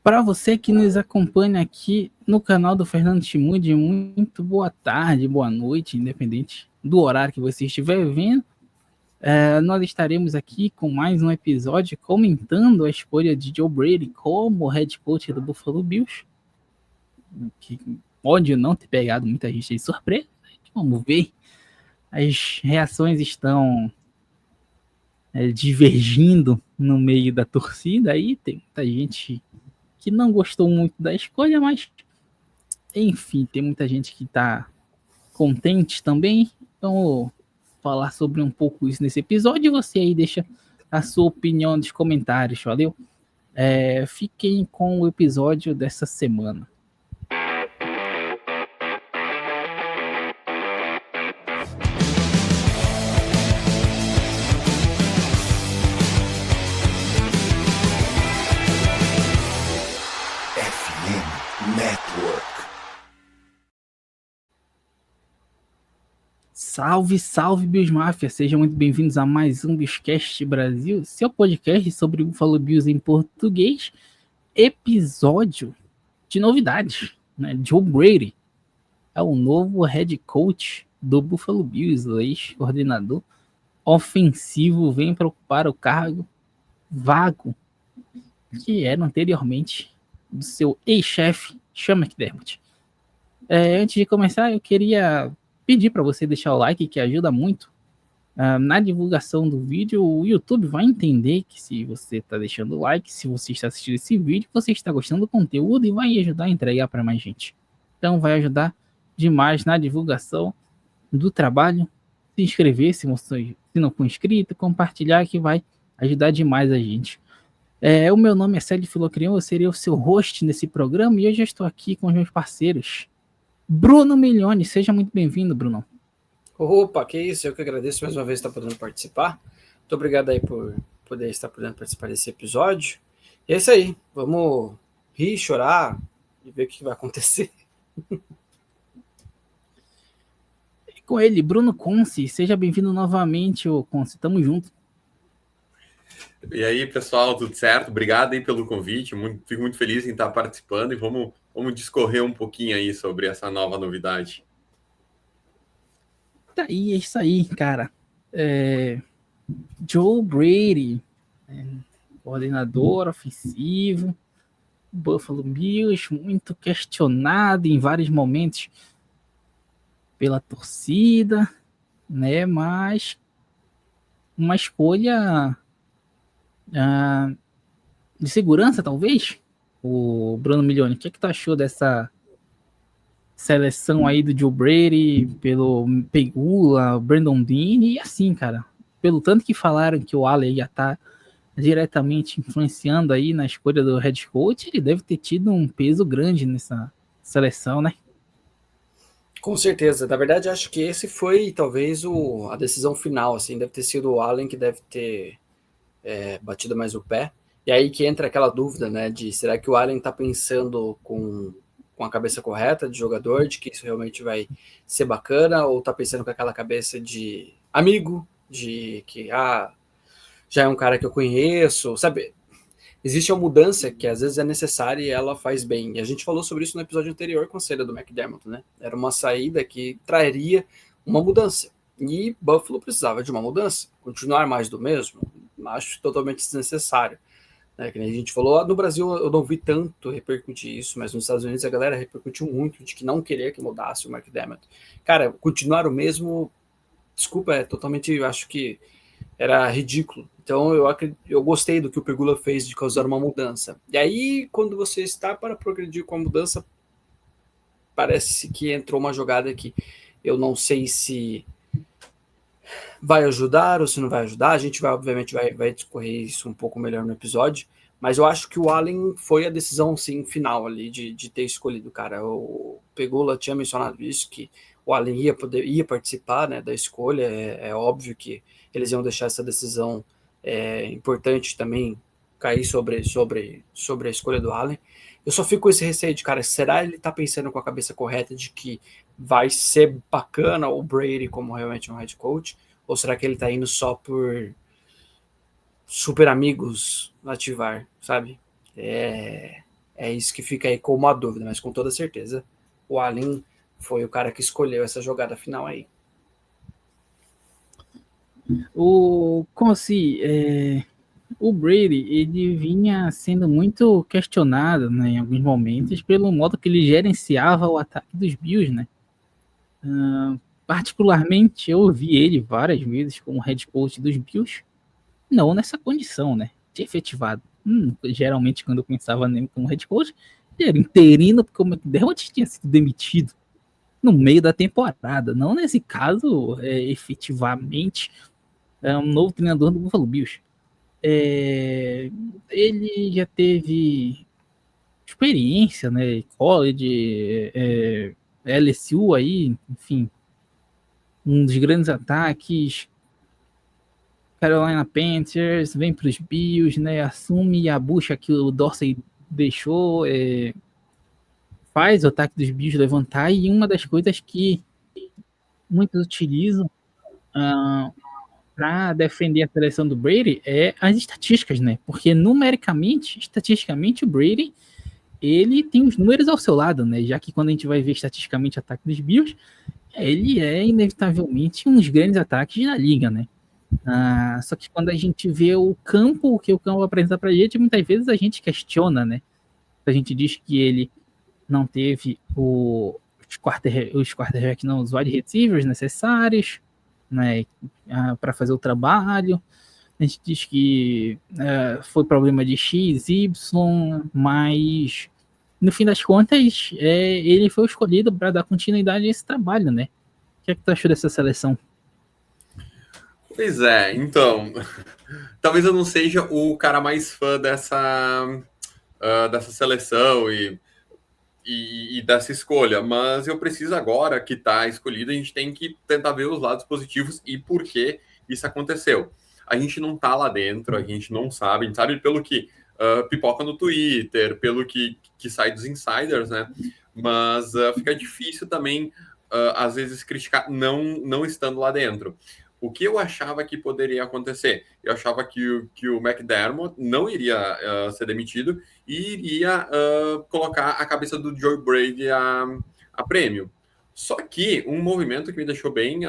Para você que nos acompanha aqui no canal do Fernando Chimude, muito boa tarde, boa noite, independente do horário que você estiver vendo. Nós estaremos aqui com mais um episódio comentando a escolha de Joe Brady como head coach do Buffalo Bills, que pode não ter pegado muita gente de surpresa. Vamos ver. As reações estão divergindo no meio da torcida. Aí tem muita gente que não gostou muito da escolha, mas enfim, tem muita gente que está contente também. Então, vou falar sobre um pouco isso nesse episódio. E você aí deixa a sua opinião nos comentários, valeu? Fiquem com o episódio dessa semana. FM Network. Salve, salve, Bills Mafia! Sejam muito bem-vindos a mais um Billscast Brasil, seu podcast sobre o Buffalo Bills em português. Episódio de novidades, né? Joe Brady é o novo head coach do Buffalo Bills, o ex-coordenador ofensivo, vem para ocupar o cargo vago que era anteriormente do seu ex-chefe, Sean McDermott. Antes de começar, eu queria pedir para você deixar o like, que ajuda muito na divulgação do vídeo. O YouTube vai entender que se você está deixando o like, se você está assistindo esse vídeo, você está gostando do conteúdo e vai ajudar a entregar para mais gente. Então vai ajudar demais na divulgação do trabalho. Se inscrever, se não for inscrito, compartilhar, que vai ajudar demais a gente. O meu nome é Célio Filocrião, eu serei o seu host nesse programa e hoje eu estou aqui com os meus parceiros. Bruno Milione, seja muito bem-vindo, Bruno. Opa, que isso, eu que agradeço mais uma vez estar podendo participar. Muito obrigado aí por poder estar podendo participar desse episódio. E é isso aí, vamos rir, chorar e ver o que vai acontecer. E com ele, Bruno Conce, seja bem-vindo novamente, ô Conce, tamo junto. E aí, pessoal, tudo certo? Obrigado aí pelo convite, fico muito feliz em estar participando e vamos discorrer um pouquinho aí sobre essa nova novidade. Tá aí, é isso aí, cara. Joe Brady, coordenador ofensivo, Buffalo Bills, muito questionado em vários momentos pela torcida, né? Mas uma escolha de segurança, talvez. O Bruno Milione, o que tu achou dessa seleção aí do Joe Brady pelo Pegula, Brandon Dean e assim, cara, pelo tanto que falaram que o Allen ia estar diretamente influenciando aí na escolha do head coach, ele deve ter tido um peso grande nessa seleção, né? Com certeza, na verdade acho que esse foi talvez a decisão final, assim, deve ter sido o Allen que deve ter batido mais o pé. E aí que entra aquela dúvida, né, de será que o Allen tá pensando com a cabeça correta de jogador, de que isso realmente vai ser bacana, ou tá pensando com aquela cabeça de amigo, de que, já é um cara que eu conheço, sabe? Existe uma mudança que às vezes é necessária e ela faz bem. E a gente falou sobre isso no episódio anterior com a saída do McDermott, né? Era uma saída que traria uma mudança. E Buffalo precisava de uma mudança. Continuar mais do mesmo, acho totalmente desnecessário. Que nem a gente falou, no Brasil eu não vi tanto repercutir isso, mas nos Estados Unidos a galera repercutiu muito de que não queria que mudasse o McDermott. Cara, continuar o mesmo, desculpa, totalmente, eu acho que era ridículo. Então eu gostei do que o Pegula fez de causar uma mudança. E aí, quando você está para progredir com a mudança, parece que entrou uma jogada que eu não sei se vai ajudar ou se não vai ajudar. A gente obviamente vai discorrer isso um pouco melhor no episódio, mas eu acho que o Allen foi a decisão sim, final ali de ter escolhido o cara. O Pegula tinha mencionado isso, que o Allen ia participar, né, da escolha. É óbvio que eles iam deixar essa decisão importante também cair sobre a escolha do Allen. Eu só fico com esse receio de, cara, será ele tá pensando com a cabeça correta de que vai ser bacana o Brady como realmente um head coach? Ou será que ele tá indo só por super amigos ativar, sabe? É isso que fica aí como uma dúvida, mas com toda certeza o Allen foi o cara que escolheu essa jogada final aí. O Brady, ele vinha sendo muito questionado, né, em alguns momentos, pelo modo que ele gerenciava o ataque dos Bills, né? Particularmente, eu vi ele várias vezes como head coach dos Bills, não nessa condição, né, de efetivado. Geralmente, quando eu pensava nele como head coach, ele era interino, porque o McDermott tinha sido demitido no meio da temporada. Não nesse caso, efetivamente, é um novo treinador do Buffalo Bills. Ele já teve experiência, né? College, LSU aí, enfim, um dos grandes ataques. Carolina Panthers, vem para os Bills, né? Assume a bucha que o Dorsey deixou, faz o ataque dos Bills levantar, e uma das coisas que muitos utilizam para defender a seleção do Brady é as estatísticas, né? Porque numericamente, estatisticamente, o Brady ele tem os números ao seu lado, né? Já que quando a gente vai ver estatisticamente o ataque dos Bills, ele é inevitavelmente um dos grandes ataques da liga, né? Só que quando a gente vê o campo, o que o campo apresenta pra gente, muitas vezes a gente questiona, né? A gente diz que ele não teve os quarterback, não, os wide receivers necessários, né, para fazer o trabalho. A gente diz que foi problema de X, Y, mas no fim das contas ele foi escolhido para dar continuidade a esse trabalho, né? O que é que tu achou dessa seleção? Pois é, então, talvez eu não seja o cara mais fã dessa seleção e dessa escolha, mas eu preciso agora que está escolhido, a gente tem que tentar ver os lados positivos e por que isso aconteceu. A gente não tá lá dentro, a gente não sabe, a gente sabe pelo que pipoca no Twitter, pelo que sai dos insiders, né? Mas fica difícil também, às vezes, criticar não estando lá dentro. O que eu achava que poderia acontecer? Eu achava que o McDermott não iria ser demitido e iria colocar a cabeça do Joe Brady a prêmio. Só que um movimento que me deixou bem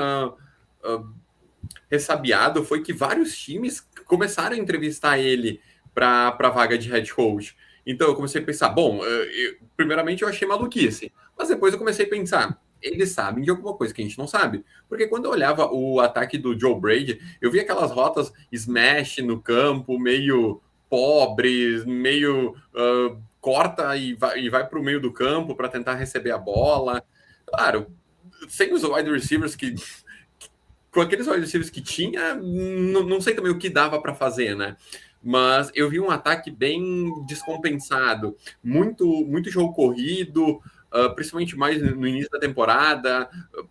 ressabiado foi que vários times começaram a entrevistar ele para a vaga de head coach. Então eu comecei a pensar, bom, primeiramente eu achei maluquice, mas depois eu comecei a pensar, eles sabem de alguma coisa que a gente não sabe. Porque quando eu olhava o ataque do Joe Brady, eu via aquelas rotas smash no campo, meio pobres, meio corta e vai para o meio do campo para tentar receber a bola. Claro, sem os wide receivers com aqueles wide receivers que tinha, não sei também o que dava para fazer, né? Mas eu vi um ataque bem descompensado, muito jogo corrido, principalmente mais no início da temporada.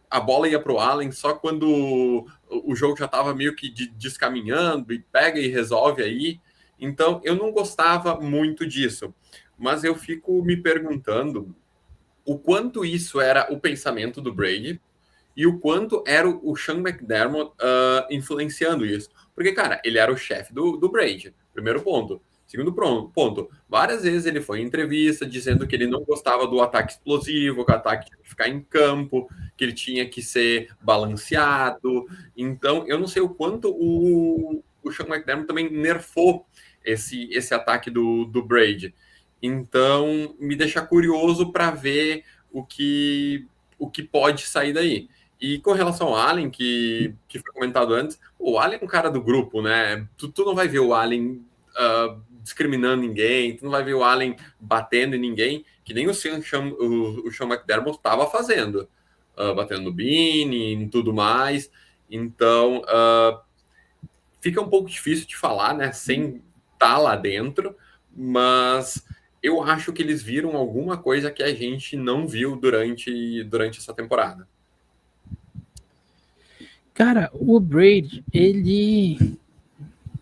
A bola ia para o Allen só quando o jogo já estava meio que descaminhando, e pega e resolve aí. Então eu não gostava muito disso, mas eu fico me perguntando o quanto isso era o pensamento do Brady e o quanto era o Sean McDermott influenciando isso. Porque, cara, ele era o chefe do Brady, primeiro ponto. Segundo ponto, várias vezes ele foi em entrevista dizendo que ele não gostava do ataque explosivo, que o ataque tinha que ficar em campo, que ele tinha que ser balanceado. Então, eu não sei o quanto o Sean McDermott também nerfou esse ataque do Brady. Então, me deixa curioso para ver o que pode sair daí. E com relação ao Allen, que foi comentado antes, o Allen é um cara do grupo, né? Tu não vai ver o Allen discriminando ninguém, tu não vai ver o Allen batendo em ninguém, que nem o Sean McDermott estava fazendo, batendo no Beane e tudo mais. Então, fica um pouco difícil de falar, né? Sem estar lá dentro, mas eu acho que eles viram alguma coisa que a gente não viu durante essa temporada. Cara, o Brady, ele,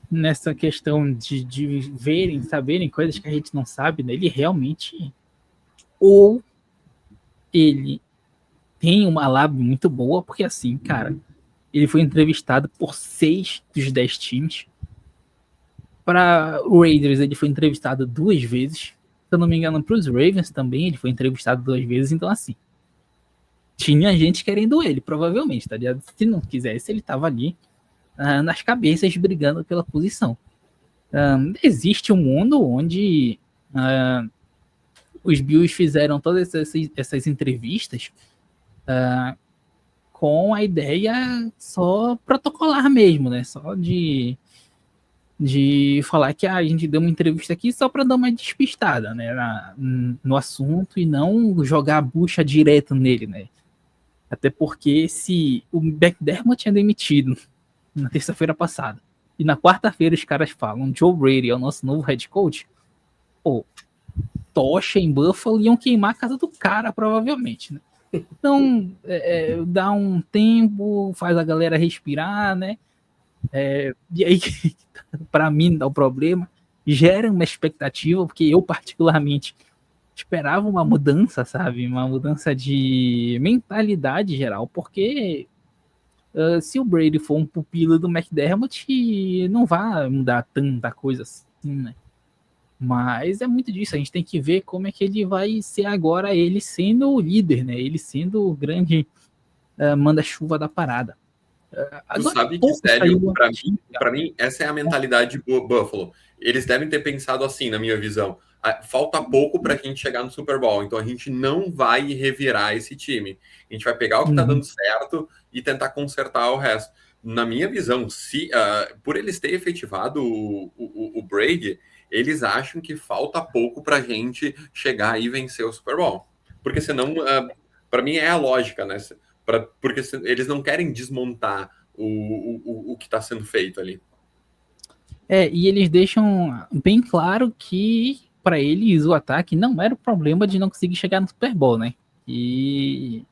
nessa questão de verem, saberem coisas que a gente não sabe, né, ele realmente, ou ele tem uma lábia muito boa, porque assim, cara, ele foi entrevistado por 6 dos 10 times. Para o Raiders, ele foi entrevistado 2 vezes. eu não me engano, para os Ravens também, ele foi entrevistado 2 vezes, então assim, tinha gente querendo ele, provavelmente, tá ligado? Se não quisesse, ele tava ali nas cabeças brigando pela posição. Existe um mundo onde os Bills fizeram todas essas entrevistas com a ideia só protocolar mesmo, né? Só de falar que a gente deu uma entrevista aqui só para dar uma despistada, né? No assunto e não jogar a bucha direto nele, né? Até porque se o McDermott tinha demitido na terça-feira passada e na quarta-feira os caras falam Joe Brady é o nosso novo head coach, pô, tocha em Buffalo iam queimar a casa do cara, provavelmente, né? Então, dá um tempo, faz a galera respirar, né? E aí, para mim, dá o problema, gera uma expectativa, porque eu, particularmente, esperava uma mudança, sabe? Uma mudança de mentalidade geral, porque se o Brady for um pupilo do McDermott, não vai mudar tanta coisa assim, né? Mas é muito disso, a gente tem que ver como é que ele vai ser agora, ele sendo o líder, né? Ele sendo o grande manda-chuva da parada. Tu sabe que, sério, pra mim, essa é a mentalidade do Buffalo. Eles devem ter pensado assim, na minha visão. Falta pouco pra gente chegar no Super Bowl, então a gente não vai revirar esse time. A gente vai pegar o que tá dando certo e tentar consertar o resto. Na minha visão, por eles terem efetivado o Brady, eles acham que falta pouco pra gente chegar e vencer o Super Bowl. Porque senão, pra mim, é a lógica, né? Porque eles não querem desmontar o que está sendo feito ali. E eles deixam bem claro que para eles o ataque não era o problema de não conseguir chegar no Super Bowl, né? E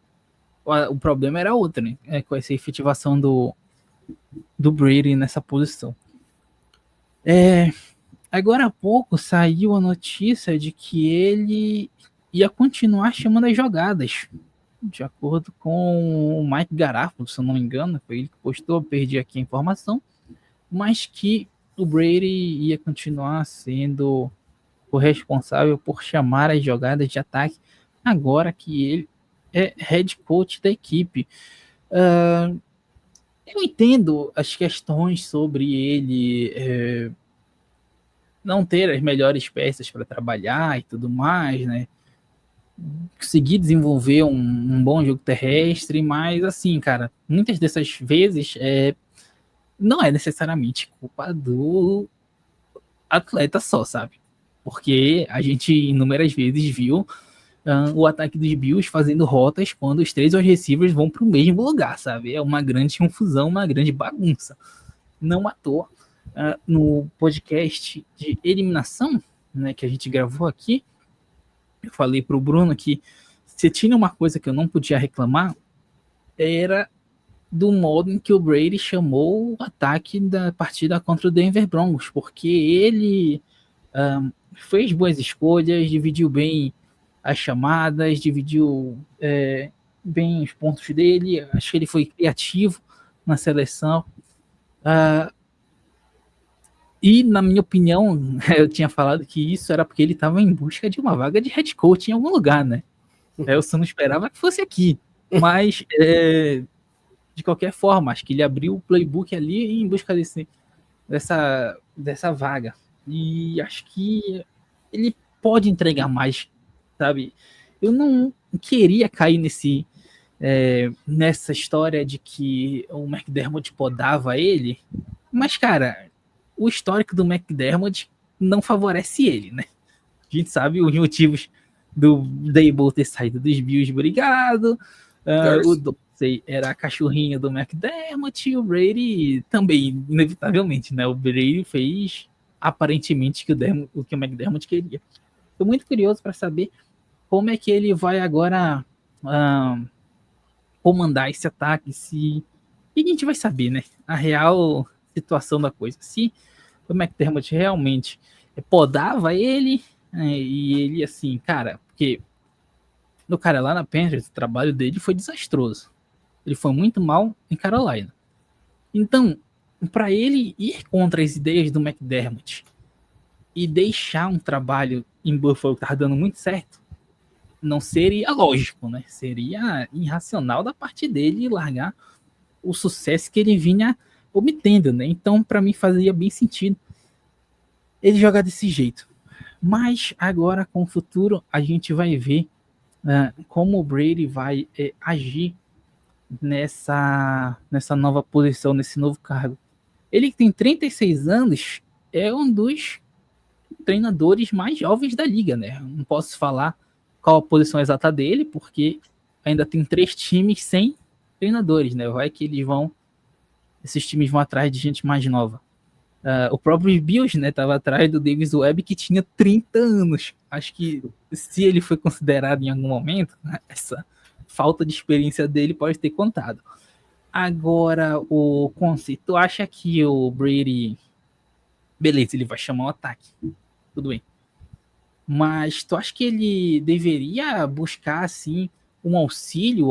o problema era outro, né? Com essa efetivação do Brady nessa posição. Agora há pouco saiu a notícia de que ele ia continuar chamando as jogadas. De acordo com o Mike Garafolo, se eu não me engano, foi ele que postou, perdi aqui a informação, mas que o Brady ia continuar sendo o responsável por chamar as jogadas de ataque, agora que ele é head coach da equipe. Eu entendo as questões sobre ele não ter as melhores peças para trabalhar e tudo mais, né? Conseguir desenvolver um bom jogo terrestre, mas assim, cara, muitas dessas vezes não é necessariamente culpa do atleta só, sabe? Porque a gente inúmeras vezes viu o ataque dos Bills fazendo rotas quando os 3 receivers vão para o mesmo lugar, sabe? É uma grande confusão, uma grande bagunça. Não à toa, no podcast de eliminação, né, que a gente gravou aqui, eu falei pro Bruno que se tinha uma coisa que eu não podia reclamar, era do modo em que o Brady chamou o ataque da partida contra o Denver Broncos, porque ele fez boas escolhas, dividiu bem as chamadas, dividiu bem os pontos dele, acho que ele foi criativo na seleção. E, na minha opinião, eu tinha falado que isso era porque ele estava em busca de uma vaga de head coach em algum lugar, né? Eu só não esperava que fosse aqui. Mas, de qualquer forma, acho que ele abriu o playbook ali em busca dessa vaga. E acho que ele pode entregar mais, sabe? Eu não queria cair nessa história de que o McDermott podava ele, mas, cara, o histórico do McDermott não favorece ele, né? A gente sabe os motivos do Daboll ter saído dos Bills, obrigado. O Dorsey era a cachorrinha do McDermott e o Brady também, inevitavelmente, né? O Brady fez aparentemente o que o McDermott queria. Estou muito curioso para saber como é que ele vai agora comandar esse ataque. E a gente vai saber, né? A real situação da coisa. Se o McDermott realmente podava ele, e ele assim, cara, porque no cara lá na Panthers, o trabalho dele foi desastroso. Ele foi muito mal em Carolina. Então, para ele ir contra as ideias do McDermott e deixar um trabalho em Buffalo que estava dando muito certo, não seria lógico, né? Seria irracional da parte dele largar o sucesso que ele vinha obtendo, né? Então, para mim, fazia bem sentido ele jogar desse jeito. Mas agora, com o futuro, a gente vai ver como o Brady vai agir nessa nova posição, nesse novo cargo. Ele que tem 36 anos, é um dos treinadores mais jovens da liga, né? Não posso falar qual a posição exata dele, porque ainda tem 3 times sem treinadores, né? Vai que esses times vão atrás de gente mais nova. O próprio Bills, né, tava atrás do Davis Webb, que tinha 30 anos. Acho que se ele foi considerado em algum momento, né, essa falta de experiência dele pode ter contado. Agora, o Conce, tu acha que o Brady... Beleza, ele vai chamar o ataque. Tudo bem. Mas tu acha que ele deveria buscar, assim, um auxílio,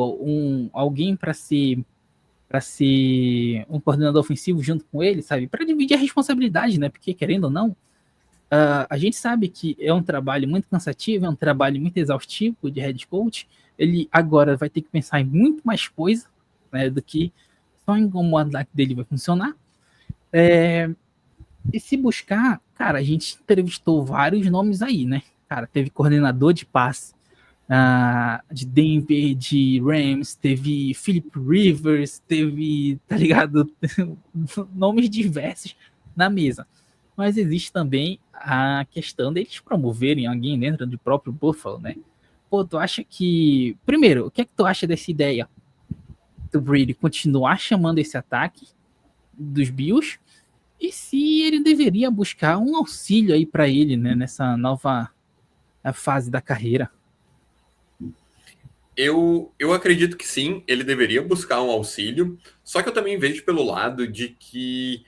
alguém para ser um coordenador ofensivo junto com ele, sabe? Para dividir a responsabilidade, né? Porque, querendo ou não, a gente sabe que é um trabalho muito cansativo, é um trabalho muito exaustivo de head coach. Ele agora vai ter que pensar em muito mais coisa, né, do que só em como o ataque dele vai funcionar. E se buscar, cara, a gente entrevistou vários nomes aí, né? Cara, teve coordenador de passe de Denver, de Rams, teve Philip Rivers, teve, tá ligado? Nomes diversos na mesa. Mas existe também a questão deles promoverem alguém dentro do próprio Buffalo, né? Pô, tu acha que... Primeiro, o que é que tu acha dessa ideia do Brady continuar chamando esse ataque dos Bills? E se ele deveria buscar um auxílio aí para ele, né? Nessa nova fase da carreira? Eu acredito que sim, ele deveria buscar um auxílio, só que eu também vejo pelo lado de que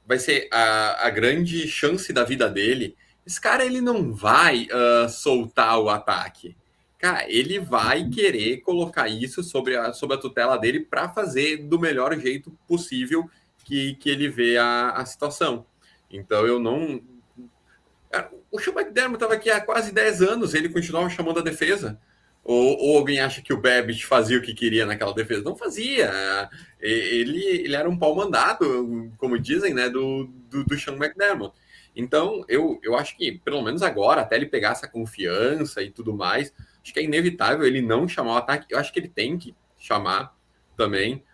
vai ser a grande chance da vida dele. Esse cara, ele não vai soltar o ataque. Cara, ele vai querer colocar isso sobre a tutela dele para fazer do melhor jeito possível que ele vê a situação. Então, eu não... O Sean McDermott estava aqui há quase 10 anos, ele continuava chamando a defesa. Ou alguém acha que o Babbitt fazia o que queria naquela defesa? Não fazia. Ele era um pau mandado, como dizem, né, do Sean McDermott. Então, eu acho que, pelo menos agora, até ele pegar essa confiança e tudo mais, acho que é inevitável ele não chamar o ataque. Eu acho que ele tem que chamar também.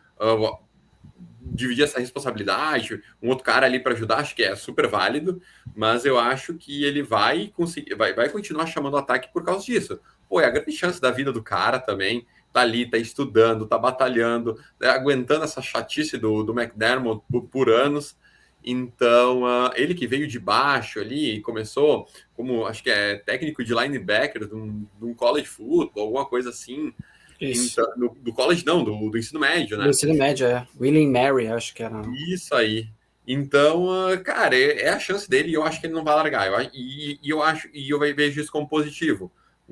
Dividir essa responsabilidade, um outro cara ali para ajudar, acho que é super válido, mas eu acho que ele vai conseguir, vai continuar chamando o ataque por causa disso. Pô, é a grande chance da vida do cara também, tá ali, tá estudando, tá batalhando, aguentando essa chatice do McDermott por anos. Então, ele que veio de baixo ali, começou como, acho que é técnico de linebacker de um college football, alguma coisa assim. Isso. Então, do college não, do ensino médio, né? Do ensino médio, William Mary, acho que era. Isso aí. Então, cara, é a chance dele e eu acho que ele não vai largar. Eu vejo isso como positivo.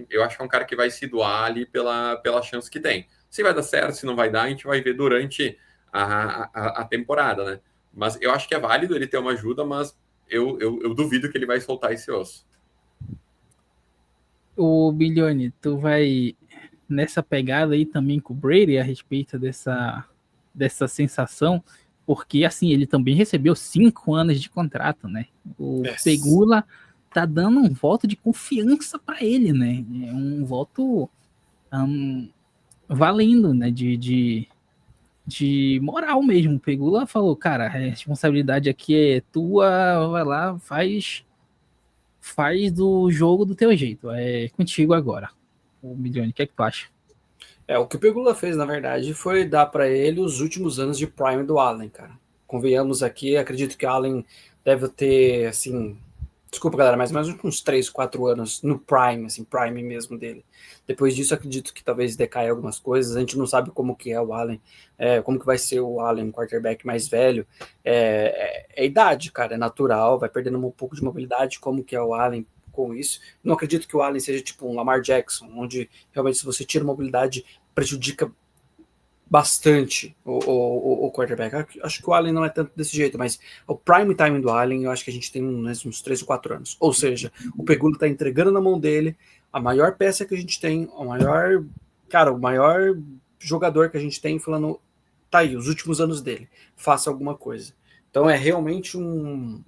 Eu acho que é um cara que vai se doar ali pela chance que tem. Se vai dar certo, se não vai dar, a gente vai ver durante a temporada, né? Mas eu acho que é válido ele ter uma ajuda, mas eu duvido que ele vai soltar esse osso. O Bilione, tu vai nessa pegada aí também com o Brady a respeito dessa sensação, porque assim, ele também recebeu 5 anos de contrato, né? O Pegula tá dando um voto de confiança para ele, né? É um voto valendo, né? De moral mesmo. O Pegula falou, cara, a responsabilidade aqui é tua, vai lá, faz do jogo do teu jeito. É contigo agora. O Milione, o que é que tu acha? O que o Pegula fez, na verdade, foi dar para ele os últimos anos de prime do Allen, cara. Convenhamos aqui, acredito que o Allen deve ter, assim... Desculpa, galera, mas mais uns 3, 4 anos no prime, assim, prime mesmo dele. Depois disso, acredito que talvez decaia algumas coisas. A gente não sabe como que é o Allen, como que vai ser o Allen, um quarterback mais velho. É idade, cara, é natural, vai perdendo um pouco de mobilidade, como que é o Allen com isso. Não acredito que o Allen seja tipo um Lamar Jackson, onde realmente se você tira mobilidade, prejudica bastante o quarterback. Acho que o Allen não é tanto desse jeito, mas o prime time do Allen, eu acho que a gente tem uns 3 ou 4 anos. Ou seja, o Pegula está entregando na mão dele a maior peça que a gente tem, o maior jogador que a gente tem, falando, tá aí, os últimos anos dele, faça alguma coisa. Então é realmente um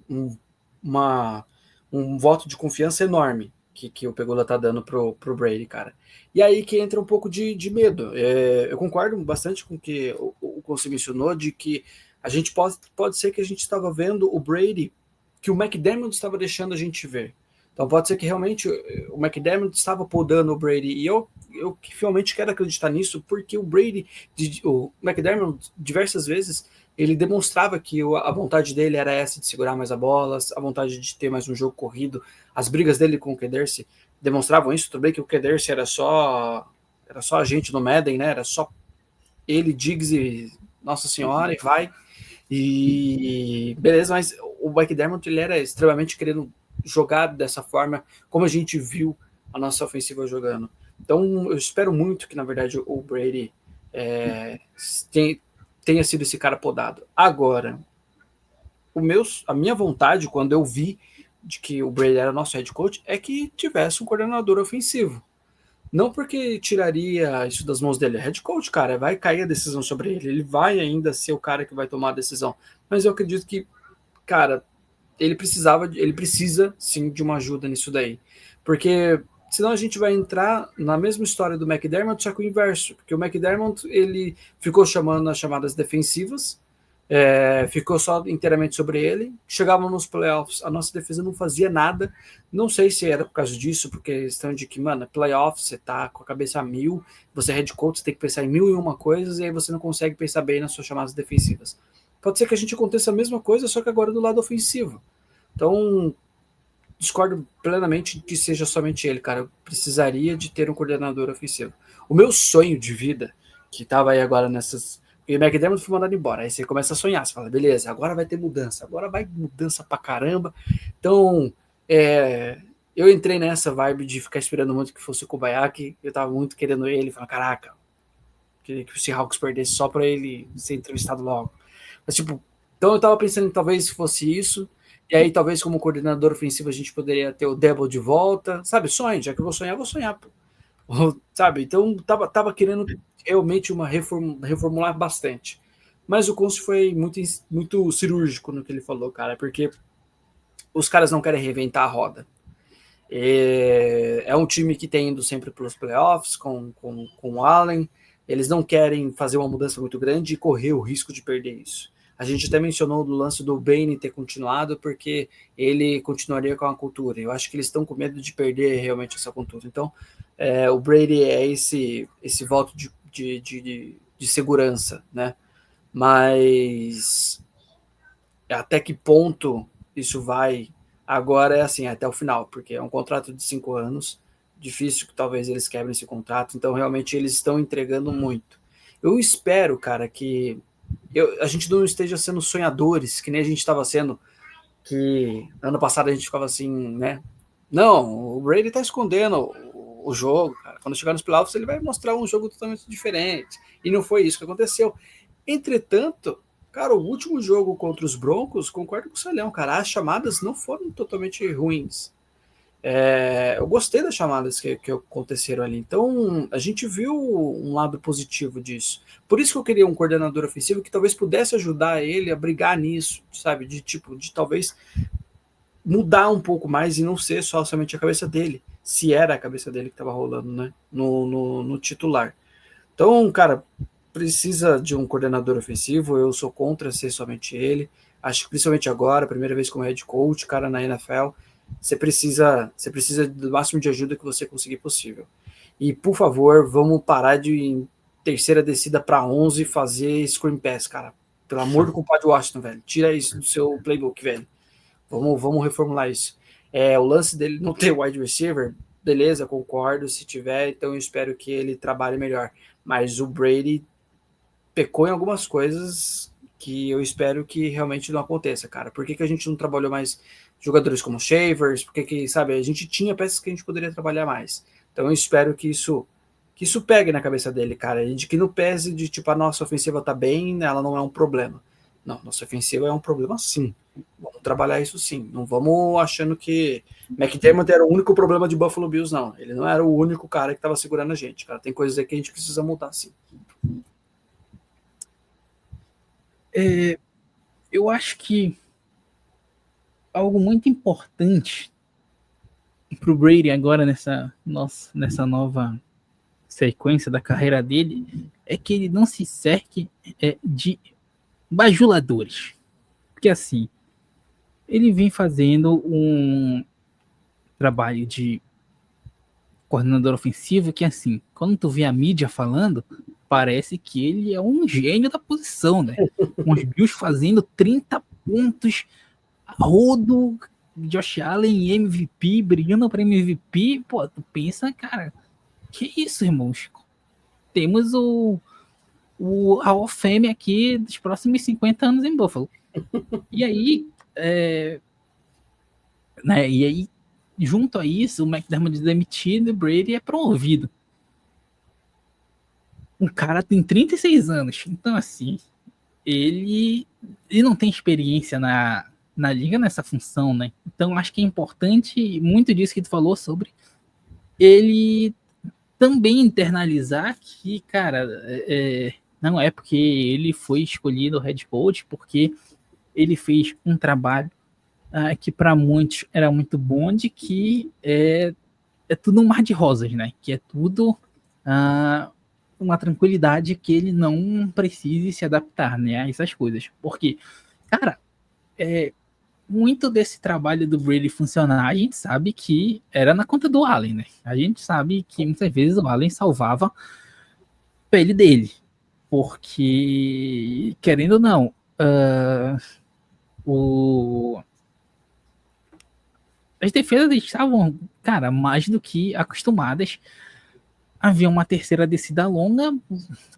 voto de confiança enorme que o Pegula tá dando pro Brady, cara. E aí que entra um pouco de medo. Eu concordo bastante com o que o Conce mencionou, de que a gente pode ser que a gente estava vendo o Brady que o McDermott estava deixando a gente ver. Então pode ser que realmente o McDermott estava podando o Brady, e eu realmente quero acreditar nisso, porque o McDermott, diversas vezes, ele demonstrava que a vontade dele era essa de segurar mais a bola, a vontade de ter mais um jogo corrido. As brigas dele com o Kederce demonstravam isso. Tudo bem que o Kederce era só agente no Madden, né? Era só ele, Diggs e Nossa Senhora, e vai. E beleza, mas o McDermott, ele era extremamente querendo jogar dessa forma, como a gente viu a nossa ofensiva jogando. Então eu espero muito que, na verdade, o Brady tenha sido esse cara podado. Agora, a minha vontade, quando eu vi de que o Brady era nosso head coach, é que tivesse um coordenador ofensivo. Não porque tiraria isso das mãos dele. Head coach, cara, vai cair a decisão sobre ele. Ele vai ainda ser o cara que vai tomar a decisão. Mas eu acredito que, cara, ele precisa sim de uma ajuda nisso daí. Porque senão a gente vai entrar na mesma história do McDermott, só que o inverso. Porque o McDermott, ele ficou chamando as chamadas defensivas, ficou só inteiramente sobre ele. Chegavam nos playoffs, a nossa defesa não fazia nada. Não sei se era por causa disso, porque a questão de que, mano, playoffs, você tá com a cabeça a mil, você é head coach, você tem que pensar em 1001 coisas, e aí você não consegue pensar bem nas suas chamadas defensivas. Pode ser que a gente aconteça a mesma coisa, só que agora do lado ofensivo. Então, discordo plenamente que seja somente ele, cara. Eu precisaria de ter um coordenador ofensivo. O meu sonho de vida, que tava aí agora nessas... E o McDermott foi mandado embora. Aí você começa a sonhar, você fala, beleza, agora vai ter mudança. Agora vai mudança pra caramba. Então, eu entrei nessa vibe de ficar esperando muito que fosse o Kobayaki. Eu tava muito querendo ele. Falando, caraca, queria que o Seahawks perdesse só pra ele ser entrevistado logo. Mas, tipo, então eu tava pensando que talvez fosse isso. E aí, talvez, como coordenador ofensivo, a gente poderia ter o Debo de volta. Sabe, sonho, já que eu vou sonhar, pô. Sabe, então tava querendo realmente reformular bastante. Mas o Conce foi muito cirúrgico no que ele falou, cara, porque os caras não querem reinventar a roda. É um time que tem indo sempre pelos playoffs com o Allen. Eles não querem fazer uma mudança muito grande e correr o risco de perder isso. A gente até mencionou do lance do Bane ter continuado, porque ele continuaria com a cultura. Eu acho que eles estão com medo de perder realmente essa cultura. Então, o Brady é esse voto de segurança, né? Mas até que ponto isso vai agora é assim, até o final, porque é um contrato de 5 anos, difícil que talvez eles quebrem esse contrato, então realmente eles estão entregando muito. Eu espero, cara, que a gente não esteja sendo sonhadores, que nem a gente estava sendo, que ano passado a gente ficava assim, né? Não, o Brady tá escondendo o jogo, cara. Quando chegar nos playoffs, ele vai mostrar um jogo totalmente diferente. E não foi isso que aconteceu. Entretanto, cara, o último jogo contra os Broncos, concordo com o Salhão, cara, as chamadas não foram totalmente ruins. Eu gostei das chamadas que aconteceram ali. Então, a gente viu um lado positivo disso. Por isso que eu queria um coordenador ofensivo que talvez pudesse ajudar ele a brigar nisso, sabe? De talvez mudar um pouco mais e não ser só somente a cabeça dele, se era a cabeça dele que estava rolando, né? No titular. Então, cara, precisa de um coordenador ofensivo. Eu sou contra ser somente ele. Acho que principalmente agora, primeira vez como head coach, cara, na NFL, você precisa do máximo de ajuda que você conseguir possível. E, por favor, vamos parar de, em terceira descida para 11, fazer screen pass, cara. Pelo amor do compadre Washington, velho. Tira isso do seu playbook, velho. Vamos reformular isso. O lance dele não ter wide receiver, beleza, concordo. Se tiver, então eu espero que ele trabalhe melhor. Mas o Brady pecou em algumas coisas que eu espero que realmente não aconteça, cara. Por que a gente não trabalhou mais jogadores como Shavers? Por que, sabe, a gente tinha peças que a gente poderia trabalhar mais. Então eu espero que isso que isso pegue na cabeça dele, cara, e de que no pese de, tipo, a nossa ofensiva tá bem, ela não é um problema. Não, nossa ofensiva é um problema sim. Vamos trabalhar isso sim. Não vamos achando que McDermott era o único problema de Buffalo Bills, não. Ele não era o único cara que estava segurando a gente, cara. Tem coisas aí que a gente precisa mudar, sim. Eu acho que algo muito importante pro Brady agora nessa nova sequência da carreira dele é que ele não se cerque de bajuladores. Porque assim, ele vem fazendo um trabalho de coordenador ofensivo que assim, quando tu vê a mídia falando, parece que ele é um gênio da posição, né? Com os Bills fazendo 30 pontos a rodo, Josh Allen MVP, brigando para MVP, pô, tu pensa, cara, que isso, irmãos? Temos a Hall of Fame aqui dos próximos 50 anos em Buffalo. E aí, né, e aí, junto a isso, o McDermott é demitido e o Brady é promovido. O cara tem 36 anos, então assim, ele não tem experiência na liga nessa função, né? Então acho que é importante, muito disso que tu falou sobre ele também internalizar que, cara, não é porque ele foi escolhido head coach, porque ele fez um trabalho que para muitos era muito bom, de que é tudo um mar de rosas, né? Que é tudo uma tranquilidade que ele não precise se adaptar, né, a essas coisas. Porque, cara, muito desse trabalho do Brady funcionar, a gente sabe que era na conta do Allen, né? A gente sabe que muitas vezes o Allen salvava a pele dele. Porque, querendo ou não, as defesas estavam, cara, mais do que acostumadas. Havia uma terceira descida longa,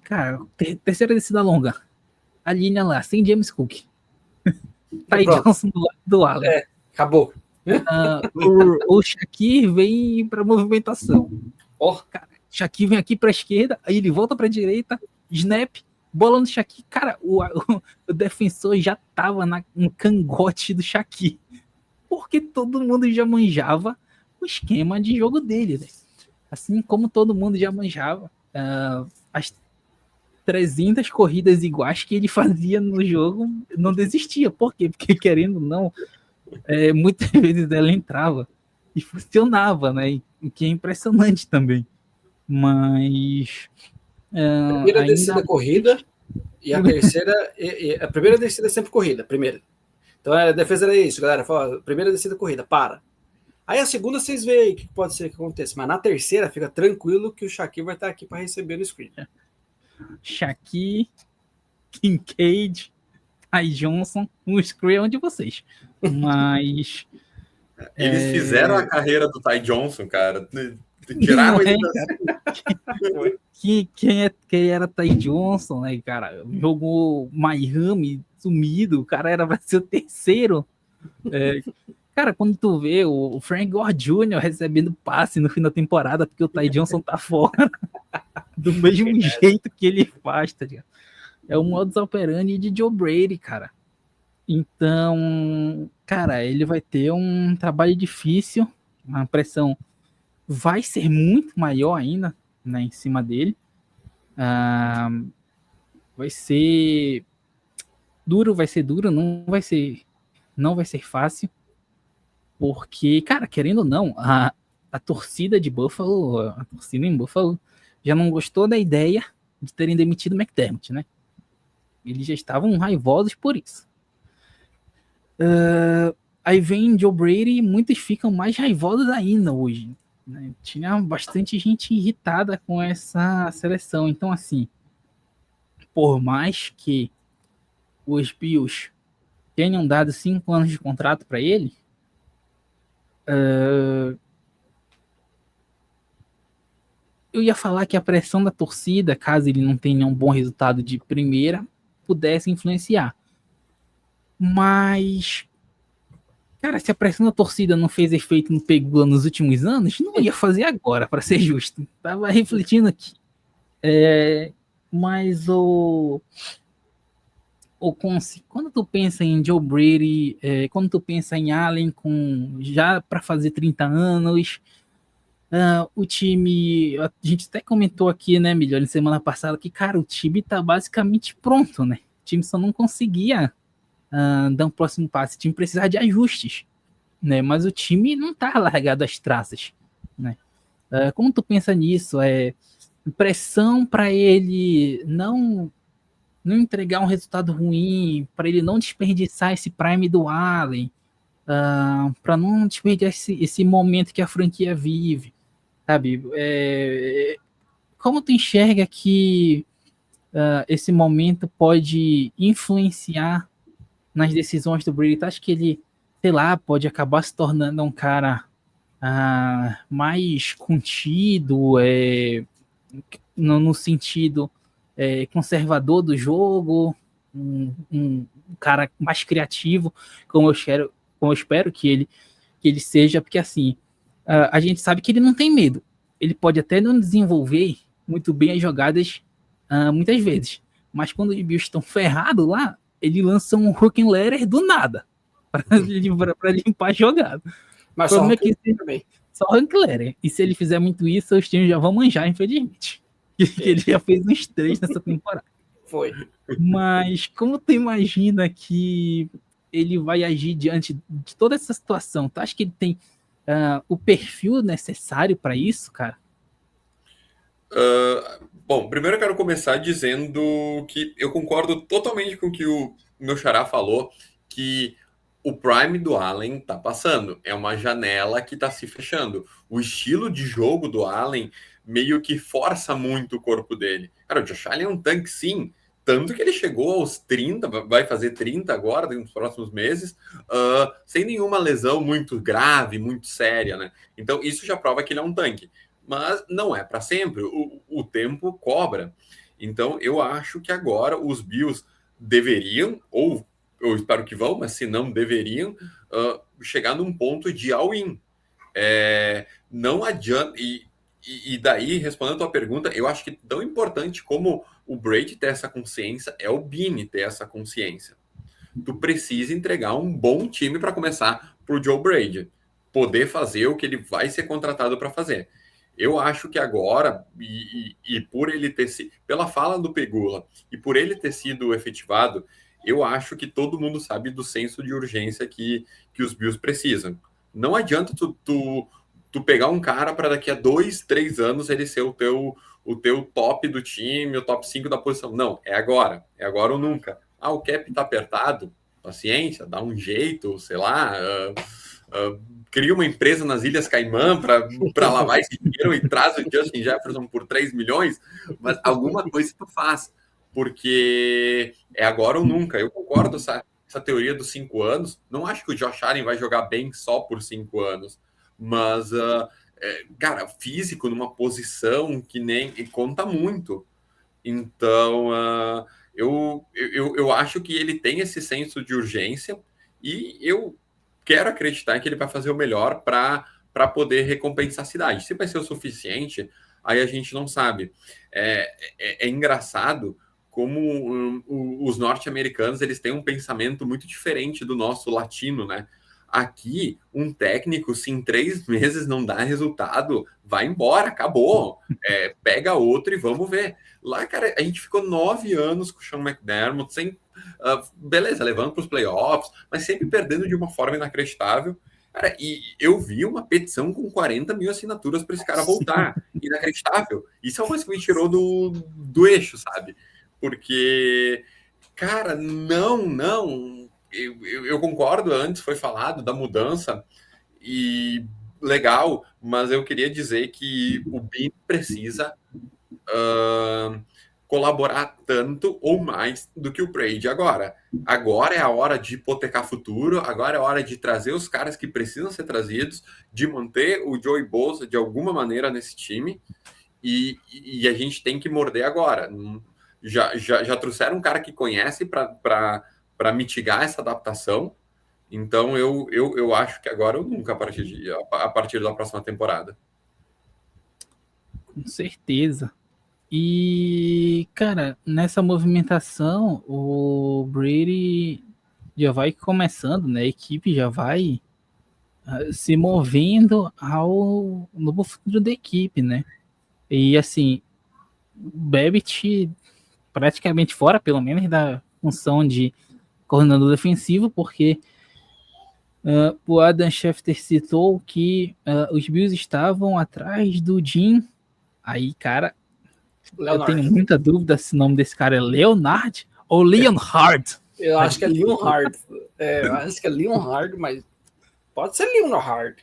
cara, terceira descida longa. A linha lá, sem James Cook. Ty Johnson do Allen. Acabou. O Shaqir vem para movimentação. Cara, Shaqir vem aqui para a esquerda, aí ele volta para a direita, snap, bola no Shaqir. Cara, o defensor já tava no cangote do Shaqir. Porque todo mundo já manjava o esquema de jogo dele, né? Assim como todo mundo já manjava as 300 corridas iguais que ele fazia no jogo, não desistia. Por quê? Porque, querendo ou não, muitas vezes ela entrava e funcionava, né? O que é impressionante também. Mas primeira descida corrida e a terceira, a primeira descida é sempre corrida, primeira. Então a defesa era isso, galera. Fala, primeira descida corrida, para. Aí a segunda vocês veem o que pode ser que aconteça, mas na terceira fica tranquilo que o Shaqir vai estar aqui para receber no screen. Shaqir, Kincaid, Ty Johnson, o screen é um de vocês. Mas eles fizeram a carreira do Ty Johnson, cara. Tiraram ele quem era Ty Johnson, né, cara? Jogou Miami sumido, o cara era para ser o terceiro. Cara, quando tu vê o Frank Gore Jr. recebendo passe no fim da temporada porque o Ty Johnson tá fora, do mesmo jeito que ele faz, tá ligado? É o modus operandi de Joe Brady, cara. Então, cara, ele vai ter um trabalho difícil, uma pressão vai ser muito maior ainda, né, em cima dele. Vai ser duro, não vai ser fácil. Porque, cara, querendo ou não, a torcida de Buffalo, a torcida em Buffalo, já não gostou da ideia de terem demitido o McDermott, né? Eles já estavam raivosos por isso. Aí vem Joe Brady e muitos ficam mais raivosos ainda hoje, né? Tinha bastante gente irritada com essa seleção. Então, assim, por mais que os Bills tenham dado 5 anos de contrato para ele, eu ia falar que a pressão da torcida, caso ele não tenha um bom resultado de primeira, pudesse influenciar. Mas, Cara, se a pressão da torcida não fez efeito no Pegula nos últimos anos, não ia fazer agora, para ser justo. Tava refletindo aqui. Mas o Conce, quando tu pensa em Joe Brady, quando tu pensa em Allen com já para fazer 30 anos, o time, a gente até comentou aqui, né, Milhões, semana passada, que, cara, o time tá basicamente pronto, né? O time só não conseguia dar um próximo passo, o time precisava de ajustes, né? Mas o time não tá largado às traças, né? Como tu pensa nisso? Pressão para ele não entregar um resultado ruim, para ele não desperdiçar esse prime do Allen, para não desperdiçar esse momento que a franquia vive, sabe? Como tu enxerga que esse momento pode influenciar nas decisões do Brady? Tu acha que ele, sei lá, pode acabar se tornando um cara mais contido, no sentido conservador do jogo, um cara mais criativo, como eu espero que ele seja, porque assim, a gente sabe que ele não tem medo. Ele pode até não desenvolver muito bem as jogadas muitas vezes, mas quando os Bills estão ferrados lá, ele lança um hook and ladder do nada para limpar a jogada. Mas o só problema é que também. Só hook and ladder. E se ele fizer muito isso, os times já vão manjar, infelizmente. Que ele já fez uns 3 nessa temporada. Foi. Mas como tu imagina que ele vai agir diante de toda essa situação? Tu acha que ele tem o perfil necessário para isso, cara? Bom, primeiro eu quero começar dizendo que eu concordo totalmente com o que o meu xará falou, que o prime do Allen tá passando. É uma janela que tá se fechando. O estilo de jogo do Allen meio que força muito o corpo dele. Cara, o Josh Allen é um tanque, sim. Tanto que ele chegou aos 30, vai fazer 30 agora, nos próximos meses, sem nenhuma lesão muito grave, muito séria, né? Então, isso já prova que ele é um tanque. Mas não é para sempre. O tempo cobra. Então, eu acho que agora os Bills deveriam, ou eu espero que vão, mas se não deveriam, chegar num ponto de all-in. Não adianta. E daí, respondendo a tua pergunta, eu acho que tão importante como o Brady ter essa consciência é o Beane ter essa consciência. Tu precisa entregar um bom time para começar pro Joe Brady poder fazer o que ele vai ser contratado para fazer. Eu acho que agora, e por ele ter sido, pela fala do Pegula, e por ele ter sido efetivado, eu acho que todo mundo sabe do senso de urgência que os Bills precisam. Não adianta tu pegar um cara para daqui a 2, 3 anos ele ser o teu top do time, o top 5 da posição. Não, é agora ou nunca. O cap tá apertado, paciência, dá um jeito, sei lá, cria uma empresa nas Ilhas Caimã para lavar esse dinheiro e traz o Justin Jefferson por 3 milhões, mas alguma coisa tu faz, porque é agora ou nunca. Eu concordo com essa teoria dos 5 anos, não acho que o Josh Allen vai jogar bem só por 5 anos, mas, cara, físico numa posição que nem conta muito. Então, eu acho que ele tem esse senso de urgência e eu quero acreditar que ele vai fazer o melhor para poder recompensar a cidade. Se vai ser o suficiente, aí a gente não sabe. É engraçado como os norte-americanos eles têm um pensamento muito diferente do nosso latino, né? Aqui, um técnico, se em 3 meses não dá resultado, vai embora, acabou. Pega outro e vamos ver. Lá, cara, a gente ficou 9 anos com o Sean McDermott, sem, beleza, levando para os playoffs, mas sempre perdendo de uma forma inacreditável. Cara, e eu vi uma petição com 40 mil assinaturas para esse cara voltar. Inacreditável. Isso é uma coisa que me tirou do eixo, sabe? Porque, cara, não. Eu concordo, antes foi falado da mudança e legal, mas eu queria dizer que o BIM precisa colaborar tanto ou mais do que o Brady agora. Agora é a hora de hipotecar futuro, agora é a hora de trazer os caras que precisam ser trazidos, de manter o Joey Bosa de alguma maneira nesse time e a gente tem que morder agora. Já trouxeram um cara que conhece para mitigar essa adaptação. Então eu acho que agora ou nunca a partir da próxima temporada. Com certeza. E, cara, nessa movimentação, o Brady já vai começando, né? A equipe já vai se movendo ao novo futuro da equipe, né? E, assim, Babbitt praticamente fora, pelo menos, da função de coordenador defensivo, porque o Adam Schefter citou que os Bills estavam atrás do Jim. Aí, cara, eu tenho muita dúvida se o nome desse cara é Leonard ou Leonhard. Eu acho que é Leonhard. Eu acho que é Leonhard, mas pode ser Leonhard.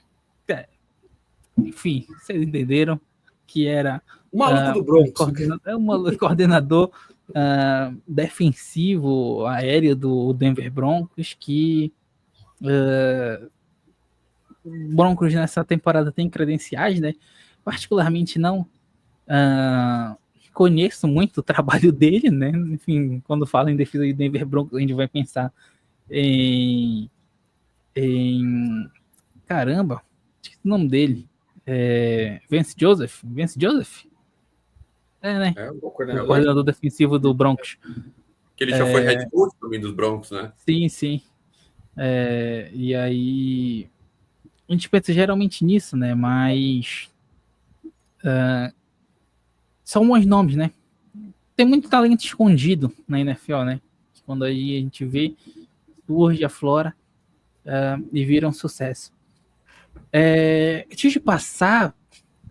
Enfim, vocês entenderam que era o maluco do Broncos. Coordenador defensivo aéreo do Denver Broncos, que Broncos nessa temporada tem credenciais, né? Particularmente não conheço muito o trabalho dele, né? Enfim, quando fala em defesa de Denver Broncos, a gente vai pensar em caramba, esqueci o nome dele. Vance Joseph? Né? O coordenador defensivo do Broncos. Que ele já foi head coach também dos Broncos, né? Sim. E aí a gente pensa geralmente nisso, né? Mas são bons nomes, né? Tem muito talento escondido na NFL, né? Quando aí a gente vê, surge, aflora e vira um sucesso. Antes de passar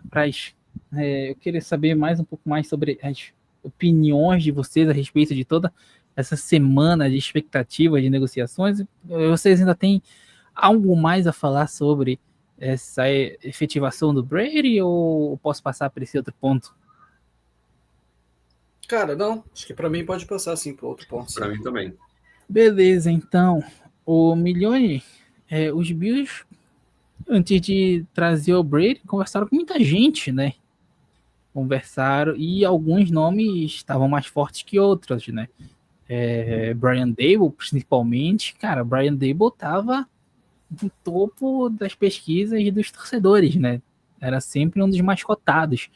para eu queria saber um pouco mais sobre as opiniões de vocês a respeito de toda essa semana de expectativa de negociações. Vocês ainda têm algo mais a falar sobre essa efetivação do Brady ou posso passar para esse outro ponto? Cara, não. Acho que para mim pode passar assim para outro ponto. Para mim também. Beleza, então. O Milhões, os Bills, antes de trazer o Brady, conversaram com muita gente, né? Conversaram e alguns nomes estavam mais fortes que outros, né? Brian Daboll, principalmente. Cara, Brian Daboll tava no topo das pesquisas dos torcedores, né? Era sempre um dos mais cotados.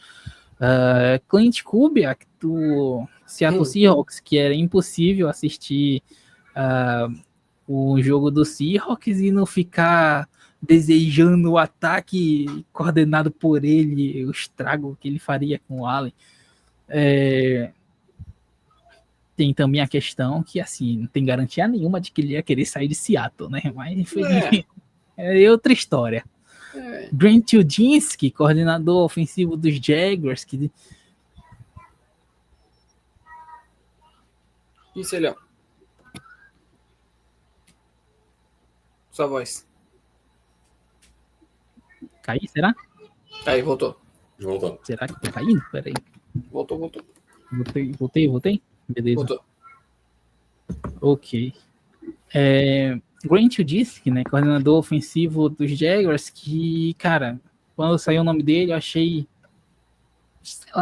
Clint Kubiak, do Seattle Seahawks, que era impossível assistir o jogo do Seahawks e não ficar desejando o ataque coordenado por ele, o estrago que ele faria com o Allen. Tem também a questão que, assim, não tem garantia nenhuma de que ele ia querer sair de Seattle, né? Mas é outra história. Brent Udinski, coordenador ofensivo dos Jaguars, que... Isso, Léo. Sua voz. Caí, será? Aí, voltou. Será que tô caindo? Peraí. Voltou. Voltei? Beleza. Voltou. Ok. Grant Udinski, né, coordenador ofensivo dos Jaguars, que, cara, quando saiu o nome dele, eu achei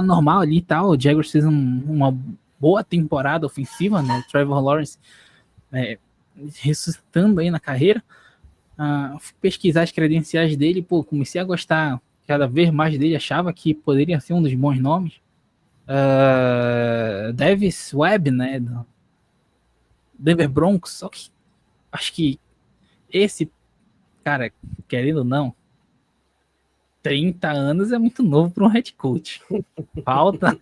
normal ali e tal. O Jaguars fez uma boa temporada ofensiva, né? O Trevor Lawrence ressuscitando aí na carreira. Fui pesquisar as credenciais dele, comecei a gostar cada vez mais dele, achava que poderia ser um dos bons nomes. Davis Webb, né, do Denver Broncos, só que acho que esse cara, querendo ou não, 30 anos é muito novo para um head coach. Falta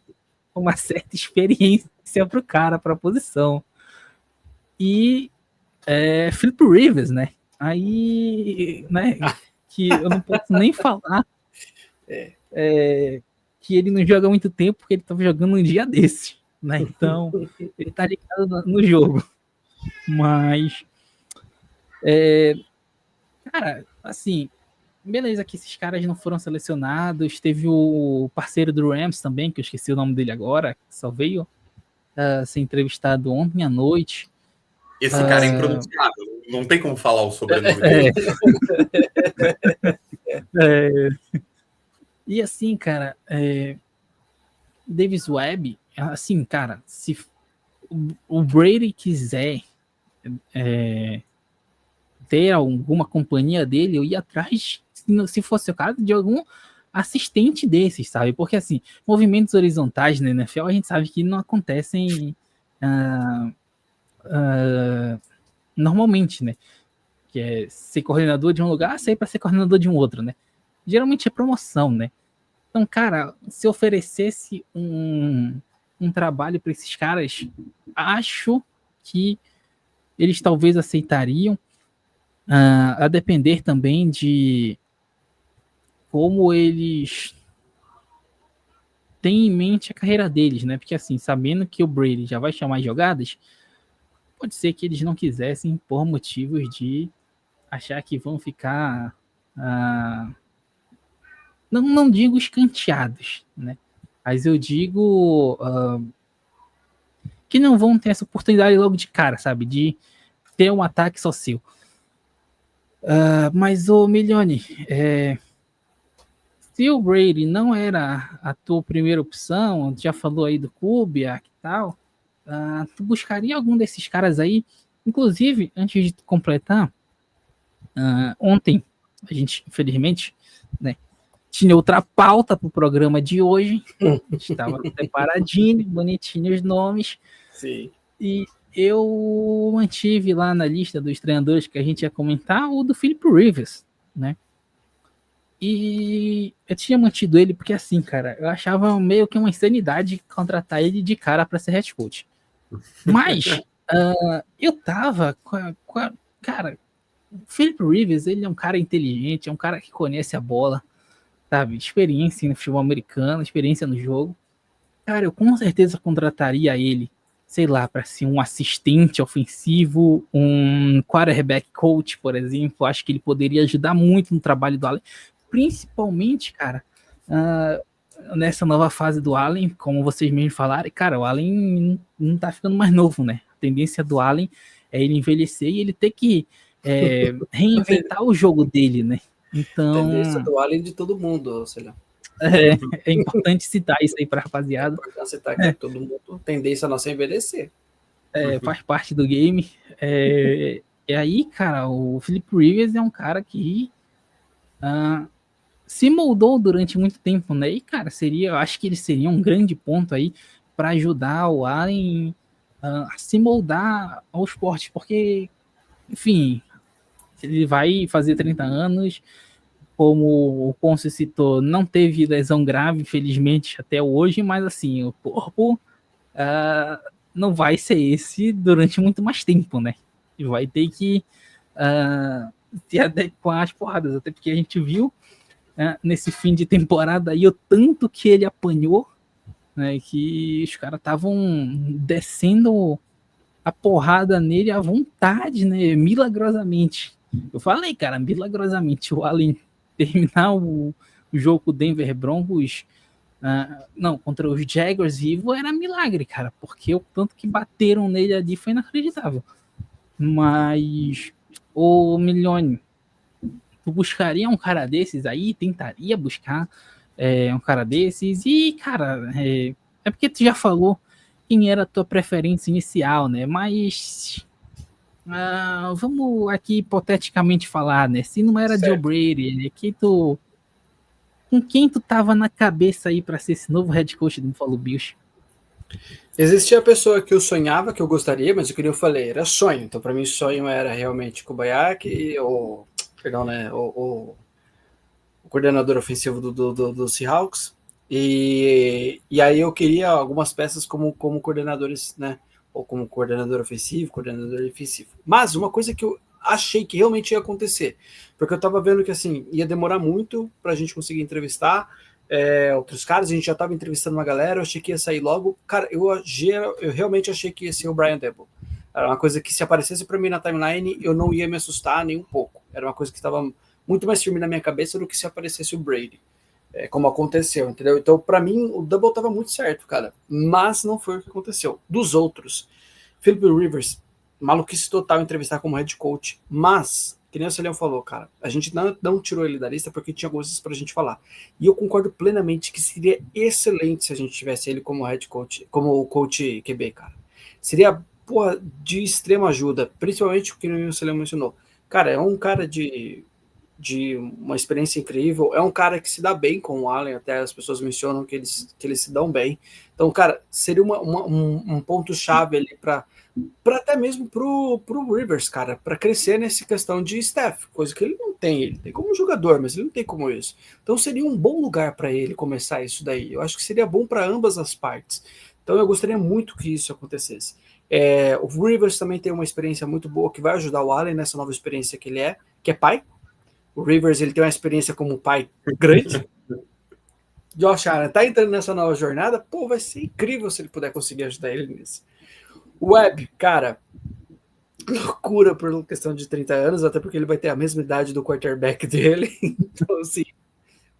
uma certa experiência para o cara, para a posição. E Philip Rivers, né? Aí, né, que eu não posso nem falar que ele não joga há muito tempo porque ele estava jogando um dia desse, né? Então, ele tá ligado no jogo. Mas, cara, assim, beleza que esses caras não foram selecionados. Teve o parceiro do Rams também, que eu esqueci o nome dele agora, que só veio ser entrevistado ontem à noite. Esse cara é impronunciável, não tem como falar o sobrenome dele. E assim, cara, Davis Webb, assim, cara, se o Brady quiser ter alguma companhia dele, eu ia atrás, se fosse o caso, de algum assistente desses, sabe? Porque, assim, movimentos horizontais na NFL, a gente sabe que não acontecem normalmente, né? Que é ser coordenador de um lugar, sair para ser coordenador de um outro, né? Geralmente é promoção, né? Então, cara, se oferecesse um trabalho para esses caras, acho que eles talvez aceitariam, a depender também de como eles têm em mente a carreira deles, né? Porque, assim, sabendo que o Brady já vai chamar jogadas, pode ser que eles não quisessem por motivos de achar que vão ficar, não digo escanteados, né? Mas eu digo que não vão ter essa oportunidade logo de cara, sabe? De ter um ataque só seu. Mas, ô Milione, se o Brady não era a tua primeira opção, já falou aí do Kubiak e tal, tu buscaria algum desses caras aí? Inclusive, antes de completar, ontem, a gente, infelizmente, né, tinha outra pauta para o programa de hoje. Estava separadinho, bonitinho os nomes. Sim. E eu mantive lá na lista dos treinadores que a gente ia comentar o do Philip Rivers, né? E eu tinha mantido ele porque, assim, cara, eu achava meio que uma insanidade contratar ele de cara para ser head coach. Mas eu tava cara, o Philip Rivers, ele é um cara inteligente, é um cara que conhece a bola, sabe? Experiência no futebol americano, experiência no jogo. Cara, eu com certeza contrataria ele, sei lá, para ser um assistente ofensivo, um quarterback coach, por exemplo. Acho que ele poderia ajudar muito no trabalho do Allen, principalmente, cara, nessa nova fase do Allen, como vocês mesmos falaram. Cara, o Allen não tá ficando mais novo, né? A tendência do Allen é ele envelhecer e ele ter que reinventar o jogo dele, né? Então, tendência do Allen de todo mundo, sei lá. É importante citar isso aí pra rapaziada. É importante citar que todo mundo tendência a nossa envelhecer. Faz parte do game. E aí, cara, o Philip Rivers é um cara que se moldou durante muito tempo, né? E, cara, eu acho que ele seria um grande ponto aí para ajudar o Allen a se moldar ao esporte, porque, enfim, ele vai fazer 30 anos, como o Ponce citou, não teve lesão grave, infelizmente, até hoje, mas assim, o corpo não vai ser esse durante muito mais tempo, né? E vai ter que se adequar às porradas, até porque a gente viu nesse fim de temporada aí o tanto que ele apanhou, né? Que os caras estavam descendo a porrada nele à vontade, né? Milagrosamente. Eu falei, cara, milagrosamente o Allen terminar o jogo com o Denver Broncos, não, contra os Jaguars vivo era milagre, cara, porque o tanto que bateram nele ali foi inacreditável. Mas, ô Milione, tu buscaria um cara desses aí? Tentaria buscar um cara desses? E, cara, é porque tu já falou quem era a tua preferência inicial, né? Mas vamos aqui hipoteticamente falar, né? Se não era Joe Brady, né? Com quem tu tava na cabeça aí para ser esse novo head coach do Buffalo Bills? Existia a pessoa que eu sonhava, que eu gostaria, mas o que eu falei era sonho. Então, para mim, sonho era realmente Kubiak, perdão, né? O coordenador ofensivo do Seahawks. E aí eu queria algumas peças como coordenadores, né? Ou como coordenador ofensivo, coordenador defensivo. Mas uma coisa que eu achei que realmente ia acontecer, porque eu tava vendo que assim ia demorar muito pra gente conseguir entrevistar outros caras, a gente já tava entrevistando uma galera, eu achei que ia sair logo. Cara, eu realmente achei que ia ser o Brian Daboll. Era uma coisa que se aparecesse pra mim na timeline, eu não ia me assustar nem um pouco. Era uma coisa que estava muito mais firme na minha cabeça do que se aparecesse o Brady. Como aconteceu, entendeu? Então, pra mim, o Double tava muito certo, cara. Mas não foi o que aconteceu. Dos outros, Philip Rivers, maluquice total entrevistar como head coach, mas, que nem o Celão falou, cara, a gente não tirou ele da lista porque tinha coisas pra gente falar. E eu concordo plenamente que seria excelente se a gente tivesse ele como head coach, como o coach QB, cara. Seria, porra, de extrema ajuda, principalmente o que o Celão mencionou. Cara, é um cara de uma experiência incrível, é um cara que se dá bem com o Allen, até as pessoas mencionam que eles se dão bem. Então, cara, seria um ponto-chave ali para até mesmo pro Rivers, cara, para crescer nessa questão de staff, coisa que ele não tem. Ele tem como jogador, mas ele não tem como isso. Então seria um bom lugar para ele começar isso daí. Eu acho que seria bom para ambas as partes. Então eu gostaria muito que isso acontecesse. O Rivers também tem uma experiência muito boa que vai ajudar o Allen nessa nova experiência que ele que é pai. O Rivers ele tem uma experiência como pai grande. Josh Allen tá entrando nessa nova jornada, pô, vai ser incrível se ele puder conseguir ajudar ele nisso. O Webb, cara, loucura por questão de 30 anos, até porque ele vai ter a mesma idade do quarterback dele. Então, assim,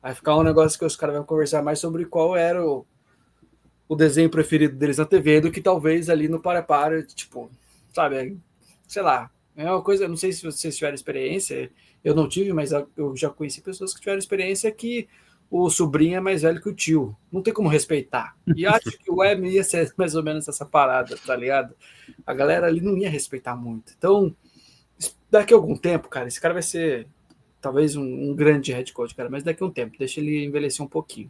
vai ficar um negócio que os caras vão conversar mais sobre qual era o desenho preferido deles na TV do que talvez ali no para-para, tipo, sabe, sei lá. É uma coisa, não sei se vocês tiveram experiência, eu não tive, mas eu já conheci pessoas que tiveram experiência que o sobrinho é mais velho que o tio. Não tem como respeitar. E acho que o Web ia ser mais ou menos essa parada, tá ligado? A galera ali não ia respeitar muito. Então, daqui a algum tempo, cara, esse cara vai ser talvez um grande head coach, cara, mas daqui a um tempo, deixa ele envelhecer um pouquinho.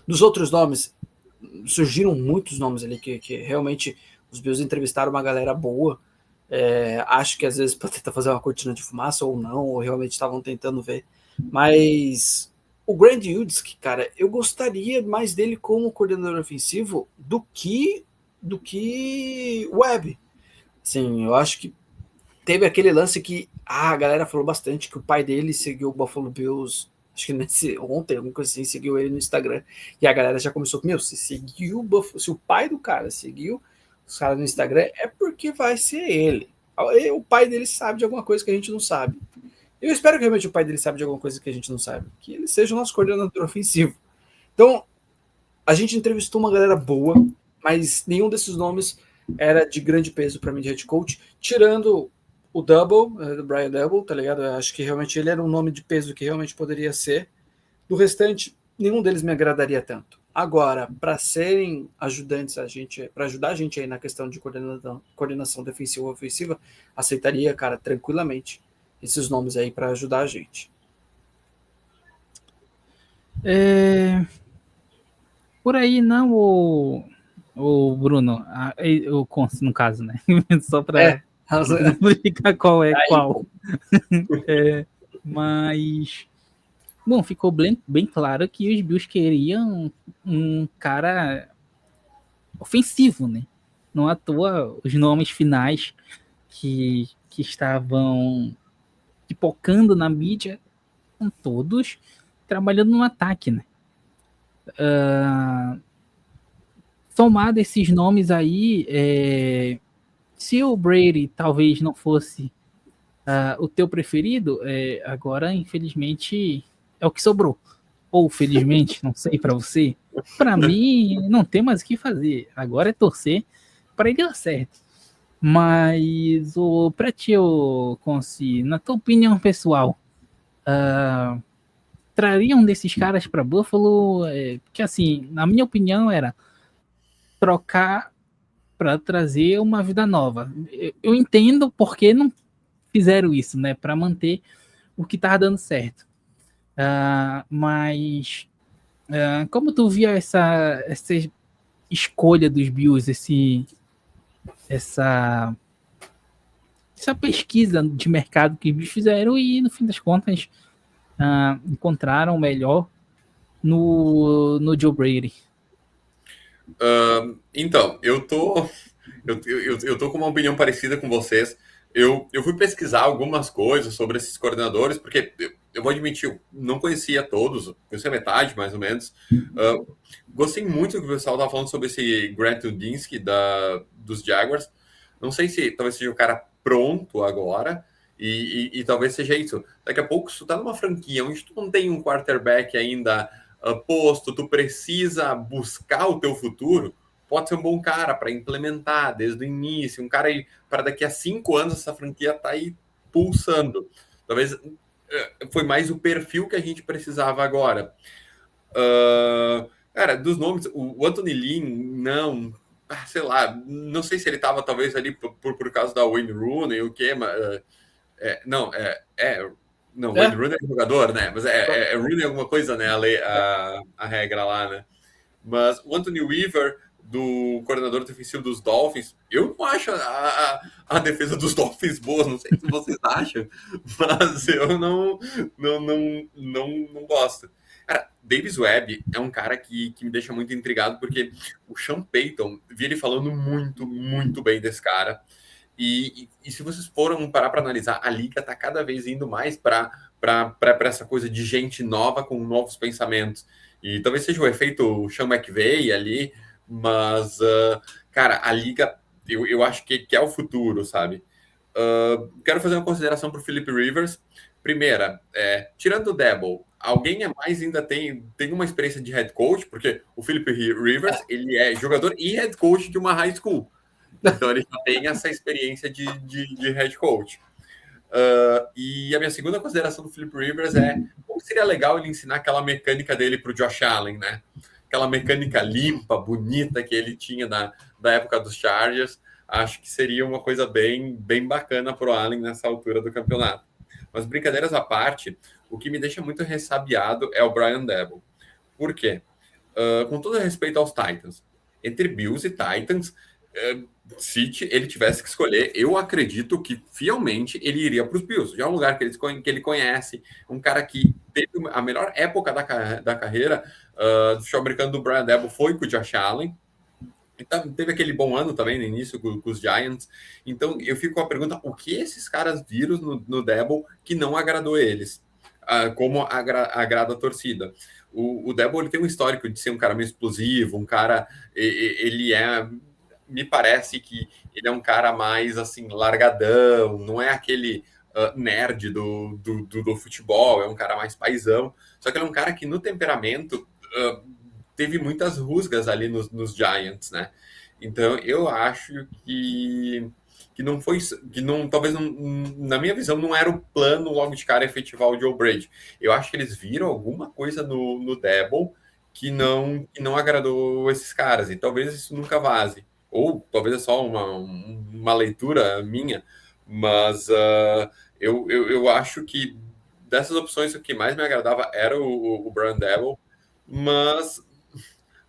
Dos outros nomes, surgiram muitos nomes ali que realmente os Bills entrevistaram uma galera boa. Acho que às vezes para tentar fazer uma cortina de fumaça ou não, ou realmente estavam tentando ver. Mas o Grant Udzik, cara, eu gostaria mais dele como coordenador ofensivo do que Webb. Sim, eu acho que teve aquele lance que a galera falou bastante que o pai dele seguiu o Buffalo Bills, acho que ontem, alguma coisa assim, seguiu ele no Instagram, e a galera já começou, se o pai do cara seguiu os caras no Instagram, é porque vai ser ele. O pai dele sabe de alguma coisa que a gente não sabe. Eu espero que realmente o pai dele sabe de alguma coisa que a gente não sabe, que ele seja o nosso coordenador ofensivo. Então, a gente entrevistou uma galera boa, mas nenhum desses nomes era de grande peso para mim de head coach, tirando o Double, do Brian Double, tá ligado? Eu acho que realmente ele era um nome de peso que realmente poderia ser. Do restante, nenhum deles me agradaria tanto. Agora, para serem ajudantes para ajudar a gente aí na questão de coordenação defensiva ou ofensiva, aceitaria, cara, tranquilamente esses nomes aí para ajudar a gente. Por aí não, o Bruno, o Conce, no caso, né? Só para explicar qual é qual. Mas, bom, ficou bem claro que os Bills queriam um cara ofensivo, né? Não à toa os nomes finais que estavam pipocando na mídia são todos trabalhando no ataque, né? Somado esses nomes aí, se o Brady talvez não fosse o teu preferido, agora infelizmente é o que sobrou. Ou felizmente, não sei para você. Para mim, não tem mais o que fazer. Agora é torcer para ele dar certo. Mas para ti, Conci, na tua opinião pessoal, traria um desses caras para Buffalo? Porque assim, na minha opinião era trocar para trazer uma vida nova. Eu entendo porque não fizeram isso, né? Para manter o que estava dando certo. Mas como tu via essa escolha dos Bills, essa pesquisa de mercado que eles fizeram e no fim das contas encontraram o melhor no Joe Brady? Então, eu tô com uma opinião parecida com vocês. Eu fui pesquisar algumas coisas sobre esses coordenadores, porque eu vou admitir, eu não conhecia todos, conhecia metade, mais ou menos. Gostei muito do que o pessoal estava falando sobre esse Grant Udinski dos Jaguars. Não sei se talvez seja o cara pronto agora, e talvez seja isso. Daqui a pouco, se tu tá numa franquia onde tu não tem um quarterback ainda posto, tu precisa buscar o teu futuro, pode ser um bom cara para implementar desde o início, um cara aí para daqui a 5 anos essa franquia tá aí pulsando. Talvez foi mais o perfil que a gente precisava agora. Cara, dos nomes, o Anthony Lynn, não, sei lá, não sei se ele estava talvez ali por causa da Wayne Rooney, o que, mas Não, Wayne Rooney é jogador, né? Mas é Rooney alguma coisa, né? A regra lá, né? Mas o Anthony Weaver, do coordenador defensivo dos Dolphins, eu não acho a defesa dos Dolphins boa, não sei se vocês acham, mas eu não gosto. Cara, Davis Webb é um cara que me deixa muito intrigado, porque o Sean Payton, vi ele falando muito, muito bem desse cara. E se vocês foram parar para analisar, a liga está cada vez indo mais para essa coisa de gente nova com novos pensamentos. E talvez seja o efeito Sean McVay ali, mas, cara, a liga, eu acho que é o futuro, sabe? Quero fazer uma consideração para o Philip Rivers. Primeira, tirando o Debo, alguém a mais ainda tem uma experiência de head coach? Porque o Philip Rivers, ele é jogador e head coach de uma high school. Então ele já tem essa experiência de head coach. E a minha segunda consideração do Philip Rivers como seria legal ele ensinar aquela mecânica dele para o Josh Allen, né? Aquela mecânica limpa, bonita que ele tinha da época dos Chargers. Acho que seria uma coisa bem, bem bacana para o Allen nessa altura do campeonato. Mas brincadeiras à parte, o que me deixa muito ressabiado é o Brian Daboll. Por quê? Com todo respeito aos Titans, entre Bills e Titans, se ele tivesse que escolher, eu acredito que fielmente ele iria para os Bills. Já é um lugar que ele conhece, um cara que teve a melhor época da carreira do futebol americano do Brian Daboll foi com o Josh Allen. Então, teve aquele bom ano também no início com os Giants. Então, eu fico com a pergunta, o que esses caras viram no Daboll que não agradou eles? Como agrada a torcida? O Daboll, ele tem um histórico de ser um cara meio explosivo, um cara... Me parece que ele é um cara mais, assim, largadão, não é aquele nerd do futebol, é um cara mais paizão. Só que ele é um cara que, no temperamento... teve muitas rusgas ali nos Giants, né? Então eu acho que não foi, talvez não, na minha visão não era o plano logo de cara efetivar o Joe Brady. Eu acho que eles viram alguma coisa no Daboll que não agradou esses caras, e talvez isso nunca vaze, ou talvez é só uma leitura minha, mas eu acho que dessas opções o que mais me agradava era o Brian Daboll, mas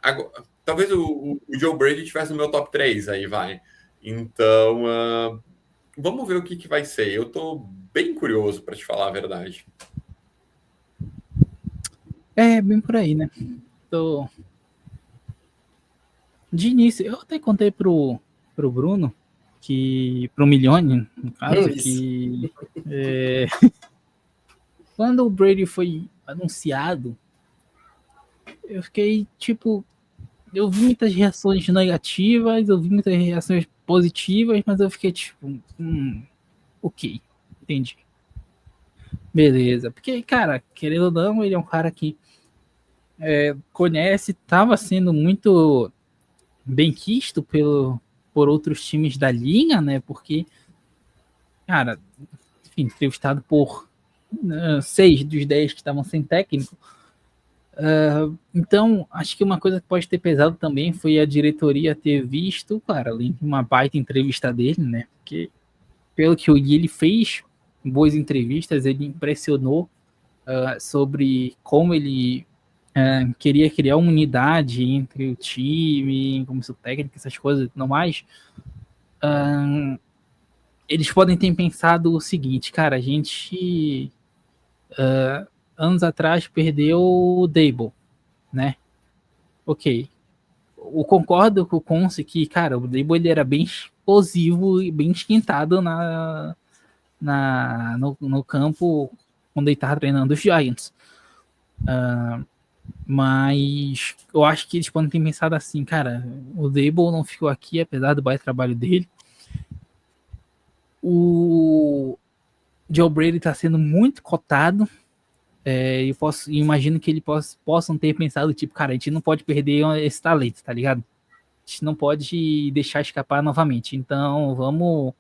agora, talvez o Joe Brady estivesse no meu top 3 aí, vai. Então, vamos ver o que vai ser. Eu tô bem curioso, para te falar a verdade. Bem por aí, né? De início, eu até contei pro Bruno, pro Milione, no caso, que quando o Brady foi anunciado, eu fiquei, tipo, eu vi muitas reações negativas, eu vi muitas reações positivas, mas eu fiquei tipo, ok, entendi. Beleza, porque, cara, querendo ou não, ele é um cara que conhece, estava sendo muito bem quisto por outros times da liga, né, porque, cara, enfim, entrevistado por 6 dos 10 que estavam sem técnico. Então, acho que uma coisa que pode ter pesado também foi a diretoria ter visto, cara, além de uma baita entrevista dele, né? Porque, pelo que eu li, ele fez boas entrevistas, ele impressionou sobre como ele queria criar uma unidade entre o time, comissão técnica, essas coisas e tudo mais. Eles podem ter pensado o seguinte, cara, a gente anos atrás perdeu o Daboll, né? Ok. Eu concordo com o Conce que, cara, o Daboll ele era bem explosivo e bem esquentado no campo quando ele estava treinando os Giants. Mas eu acho que eles podem ter pensado assim, cara, o Daboll não ficou aqui, apesar do baita trabalho dele. O Joe Brady está sendo muito cotado. Eu imagino que eles possam ter pensado, tipo, cara, a gente não pode perder esse talento, tá ligado? A gente não pode deixar escapar novamente. Então, vamos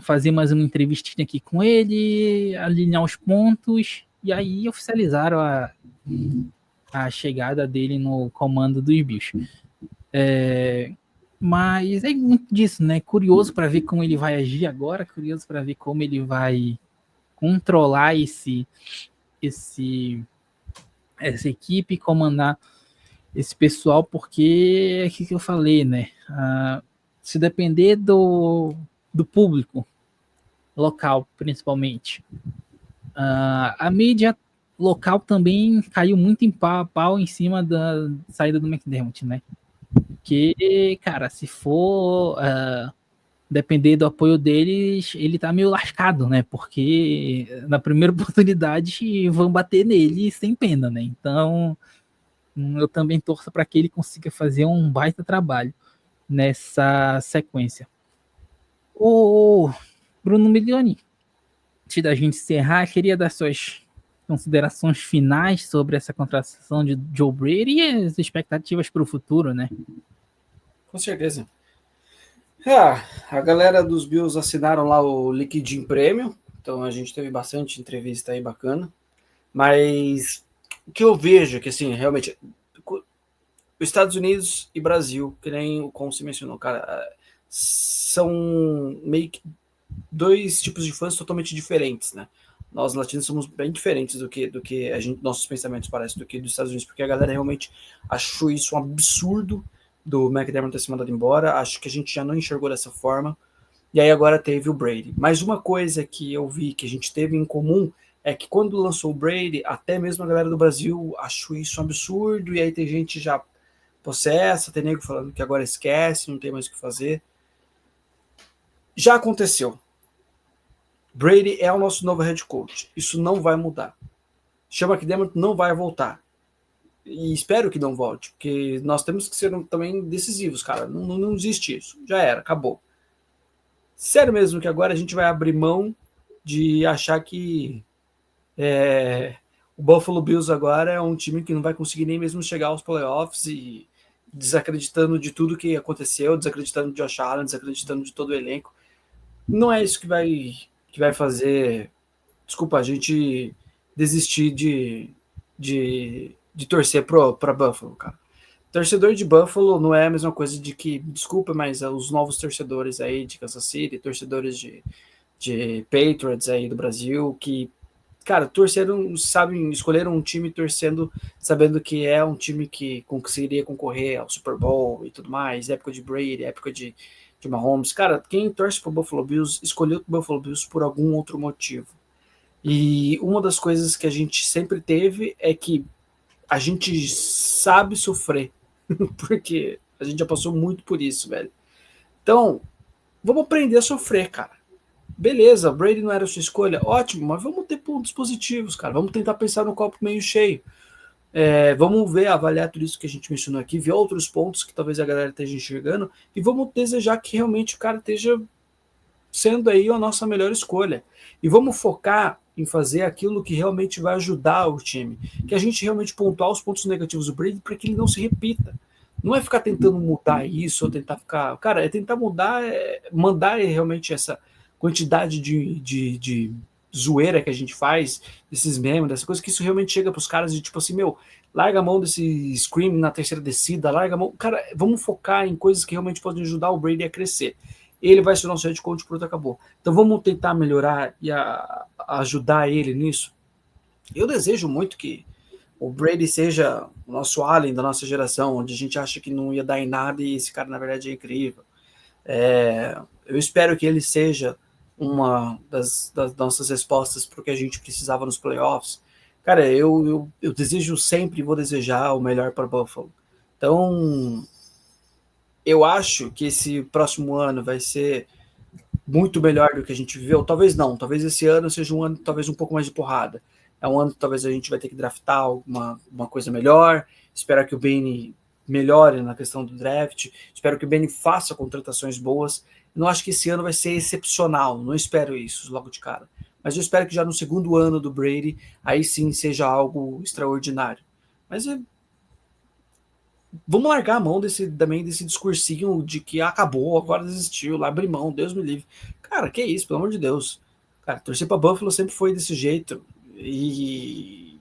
fazer mais uma entrevistinha aqui com ele, alinhar os pontos, e aí oficializaram a chegada dele no comando dos bichos. Mas é muito disso, né? Curioso para ver como ele vai agir agora, curioso para ver como ele vai controlar esse essa equipe, comandar esse pessoal, porque é aquilo que eu falei, né? Se depender do público local, principalmente, a mídia local também caiu muito em pau em cima da saída do McDermott, né? Que, cara, se for depender do apoio deles, ele tá meio lascado, né? Porque na primeira oportunidade vão bater nele sem pena, né? Então, eu também torço para que ele consiga fazer um baita trabalho nessa sequência. O Bruno Milioni, antes da gente encerrar, queria dar suas considerações finais sobre essa contratação de Joe Brady e as expectativas para o futuro, né? Com certeza. A galera dos Bills assinaram lá o LinkedIn Premium, então a gente teve bastante entrevista aí bacana, mas o que eu vejo é que, assim, realmente, os Estados Unidos e Brasil, que nem o Con se mencionou, cara, são meio que dois tipos de fãs totalmente diferentes, né? Nós latinos somos bem diferentes do que a gente, nossos pensamentos parecem do que dos Estados Unidos, porque a galera realmente achou isso um absurdo do McDermott ter se mandado embora. Acho que a gente já não enxergou dessa forma. E aí agora teve o Brady. Mas uma coisa que eu vi que a gente teve em comum é que quando lançou o Brady, até mesmo a galera do Brasil achou isso um absurdo, e aí tem gente já possessa, tem nego falando que agora esquece, não tem mais o que fazer. Já aconteceu. Brady é o nosso novo head coach. Isso não vai mudar. Chama McDermott não vai voltar. E espero que não volte, porque nós temos que ser também decisivos, cara. Não existe isso. Já era, acabou. Sério mesmo que agora a gente vai abrir mão de achar que o Buffalo Bills agora é um time que não vai conseguir nem mesmo chegar aos playoffs, e desacreditando de tudo que aconteceu, desacreditando de Josh Allen, desacreditando de todo o elenco. Não é isso que vai fazer, desculpa, a gente desistir de torcer para Buffalo, cara. Torcedor de Buffalo não é a mesma coisa de que, desculpa, mas os novos torcedores aí de Kansas City, torcedores de Patriots aí do Brasil, que, cara, torceram, sabem, escolheram um time torcendo, sabendo que é um time que conseguiria concorrer ao Super Bowl e tudo mais, época de Brady, época de Mahomes. Cara, quem torce para o Buffalo Bills escolheu o Buffalo Bills por algum outro motivo. E uma das coisas que a gente sempre teve é que a gente sabe sofrer, porque a gente já passou muito por isso, velho. Então, vamos aprender a sofrer, cara. Beleza, Brady não era a sua escolha, ótimo, mas vamos ter pontos positivos, cara. Vamos tentar pensar no copo meio cheio. Vamos ver, avaliar tudo isso que a gente mencionou aqui, ver outros pontos que talvez a galera esteja enxergando, e vamos desejar que realmente o cara esteja sendo aí a nossa melhor escolha. E vamos focar em fazer aquilo que realmente vai ajudar o time. Que a gente realmente pontuar os pontos negativos do Brady para que ele não se repita. Não é ficar tentando mudar isso, ou tentar ficar... Cara, é tentar mudar, mandar realmente essa quantidade de zoeira que a gente faz, desses memes, dessas coisas, que isso realmente chega para os caras de tipo assim, meu, larga a mão desse scream na terceira descida, larga a mão... Cara, vamos focar em coisas que realmente podem ajudar o Brady a crescer. Ele vai ser o nosso head coach, pronto, acabou. Então vamos tentar melhorar e ajudar ele nisso. Eu desejo muito que o Brady seja o nosso Allen da nossa geração, onde a gente acha que não ia dar em nada e esse cara, na verdade, é incrível. Eu espero que ele seja uma das nossas respostas para o que a gente precisava nos playoffs. Cara, eu desejo sempre e vou desejar o melhor para Buffalo. Então, eu acho que esse próximo ano vai ser muito melhor do que a gente viveu. Talvez não, talvez esse ano seja um ano talvez um pouco mais de porrada. É um ano que talvez a gente vai ter que draftar alguma coisa melhor. Espero que o Benny melhore na questão do draft. Espero que o Benny faça contratações boas. Não acho que esse ano vai ser excepcional, não espero isso logo de cara. Mas eu espero que já no segundo ano do Brady, aí sim seja algo extraordinário. Mas vamos largar a mão também desse discursinho de que acabou, agora desistiu, lá abrir mão, Deus me livre. Cara, que isso, pelo amor de Deus. Cara, torcer pra Buffalo sempre foi desse jeito. E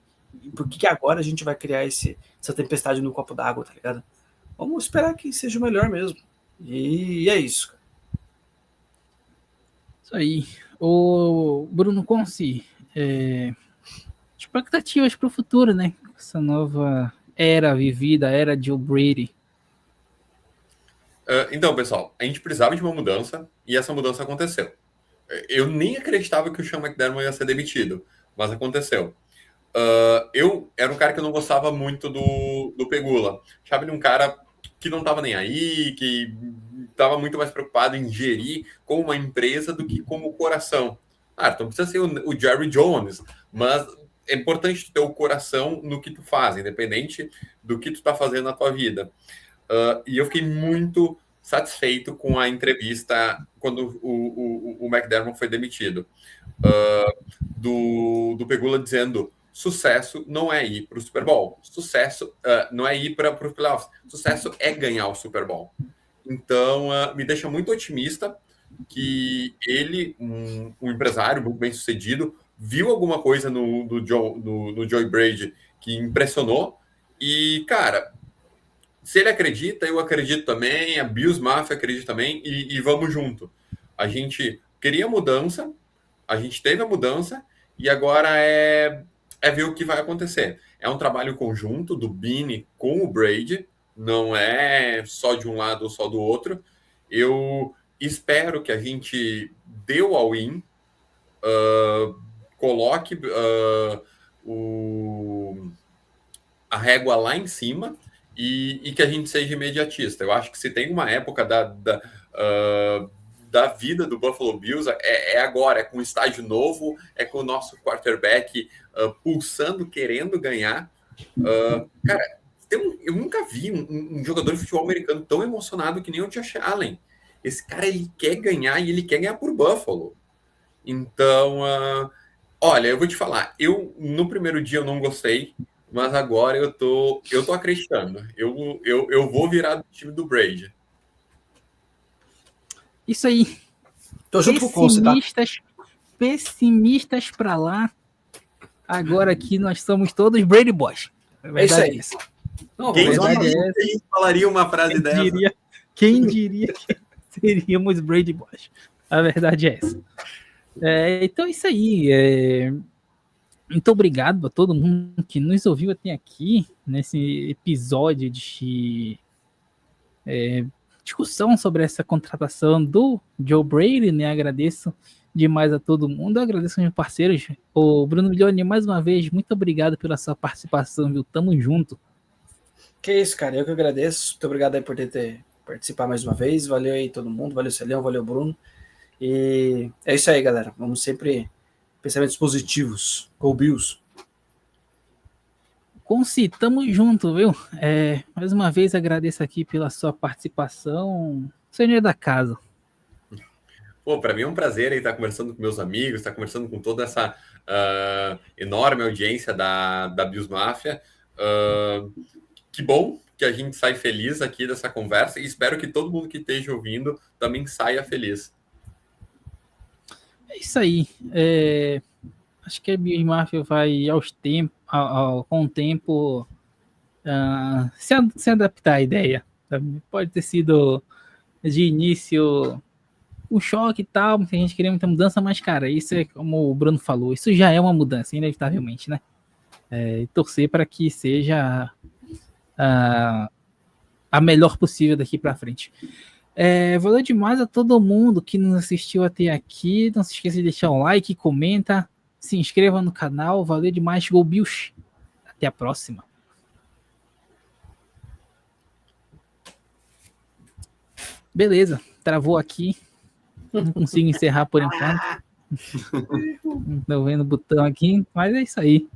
por que agora a gente vai criar essa tempestade no copo d'água, tá ligado? Vamos esperar que seja o melhor mesmo. E é isso. Isso aí. O Bruno Conci, expectativas para o futuro, né? Essa nova era vivida, era Joe Brady. Então, pessoal, a gente precisava de uma mudança e essa mudança aconteceu. Eu nem acreditava que o Sean McDermott ia ser demitido, mas aconteceu. Eu era um cara que eu não gostava muito do Pegula. Achava ele um cara que não estava nem aí, que estava muito mais preocupado em gerir como uma empresa do que como coração. Então precisa ser o Jerry Jones, mas é importante ter o coração no que tu faz, independente do que tu está fazendo na tua vida. E eu fiquei muito satisfeito com a entrevista quando o McDermott foi demitido. Do Pegula dizendo: sucesso não é ir para o Super Bowl, sucesso não é ir para os playoffs, sucesso é ganhar o Super Bowl. Então, me deixa muito otimista que ele, um empresário muito bem sucedido, viu alguma coisa no Joe Brady que impressionou. E, cara, se ele acredita, eu acredito também, a Bills Mafia acredita também, e vamos junto. A gente queria mudança, a gente teve a mudança, e agora é ver o que vai acontecer. É um trabalho conjunto do Bini com o Brady, não é só de um lado ou só do outro. Eu espero que a gente dê o all-in, coloque a régua lá em cima e que a gente seja imediatista. Eu acho que se tem uma época da vida do Buffalo Bills, é agora, é com um estágio novo, é com o nosso quarterback pulsando, querendo ganhar. Cara, eu nunca vi um jogador de futebol americano tão emocionado que nem o Josh Allen. Esse cara, ele quer ganhar e ele quer ganhar por Buffalo. Então, olha, eu vou te falar, no primeiro dia eu não gostei, mas agora eu tô acreditando. Eu vou virar do time do Brady. Isso aí. Tô junto com o Conce, tá? Pessimistas pra lá. Agora aqui nós somos todos Brady Boys. É isso aí. Não, quem falaria uma frase dessa? Quem diria que seríamos Brady Boys? A verdade é essa. Então é isso aí. Muito obrigado a todo mundo que nos ouviu até aqui nesse episódio de discussão sobre essa contratação do Joe Brady, né? Agradeço demais a todo mundo, agradeço aos meus parceiros. O Bruno Milioni, mais uma vez, muito obrigado pela sua participação, viu? Tamo junto. Que isso, cara, eu que agradeço. Muito obrigado aí por ter participado mais uma vez. Valeu aí todo mundo, valeu Celão, valeu Bruno. E é isso aí, galera. Vamos sempre pensamentos positivos com o Bills. Conci, tamo junto, viu? Mais uma vez agradeço aqui pela sua participação. Senhor da casa. Pô, para mim é um prazer aí estar conversando com meus amigos, estar conversando com toda essa enorme audiência da Bills Mafia. Que bom que a gente sai feliz aqui dessa conversa e espero que todo mundo que esteja ouvindo também saia feliz. É isso aí. Acho que a Bills Mafia vai com o tempo se adaptar à ideia. Pode ter sido de início um choque e tal, muita gente queria muita mudança, mas, cara, isso é como o Bruno falou, isso já é uma mudança, inevitavelmente, né? Torcer para que seja a melhor possível daqui para frente. Valeu demais a todo mundo que nos assistiu até aqui. Não se esqueça de deixar um like, comenta, se inscreva no canal. Valeu demais, Go Bills. Até a próxima. Beleza, travou aqui. Não consigo encerrar por enquanto. Não tô vendo o botão aqui, mas é isso aí.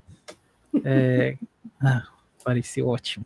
Pareceu ótimo.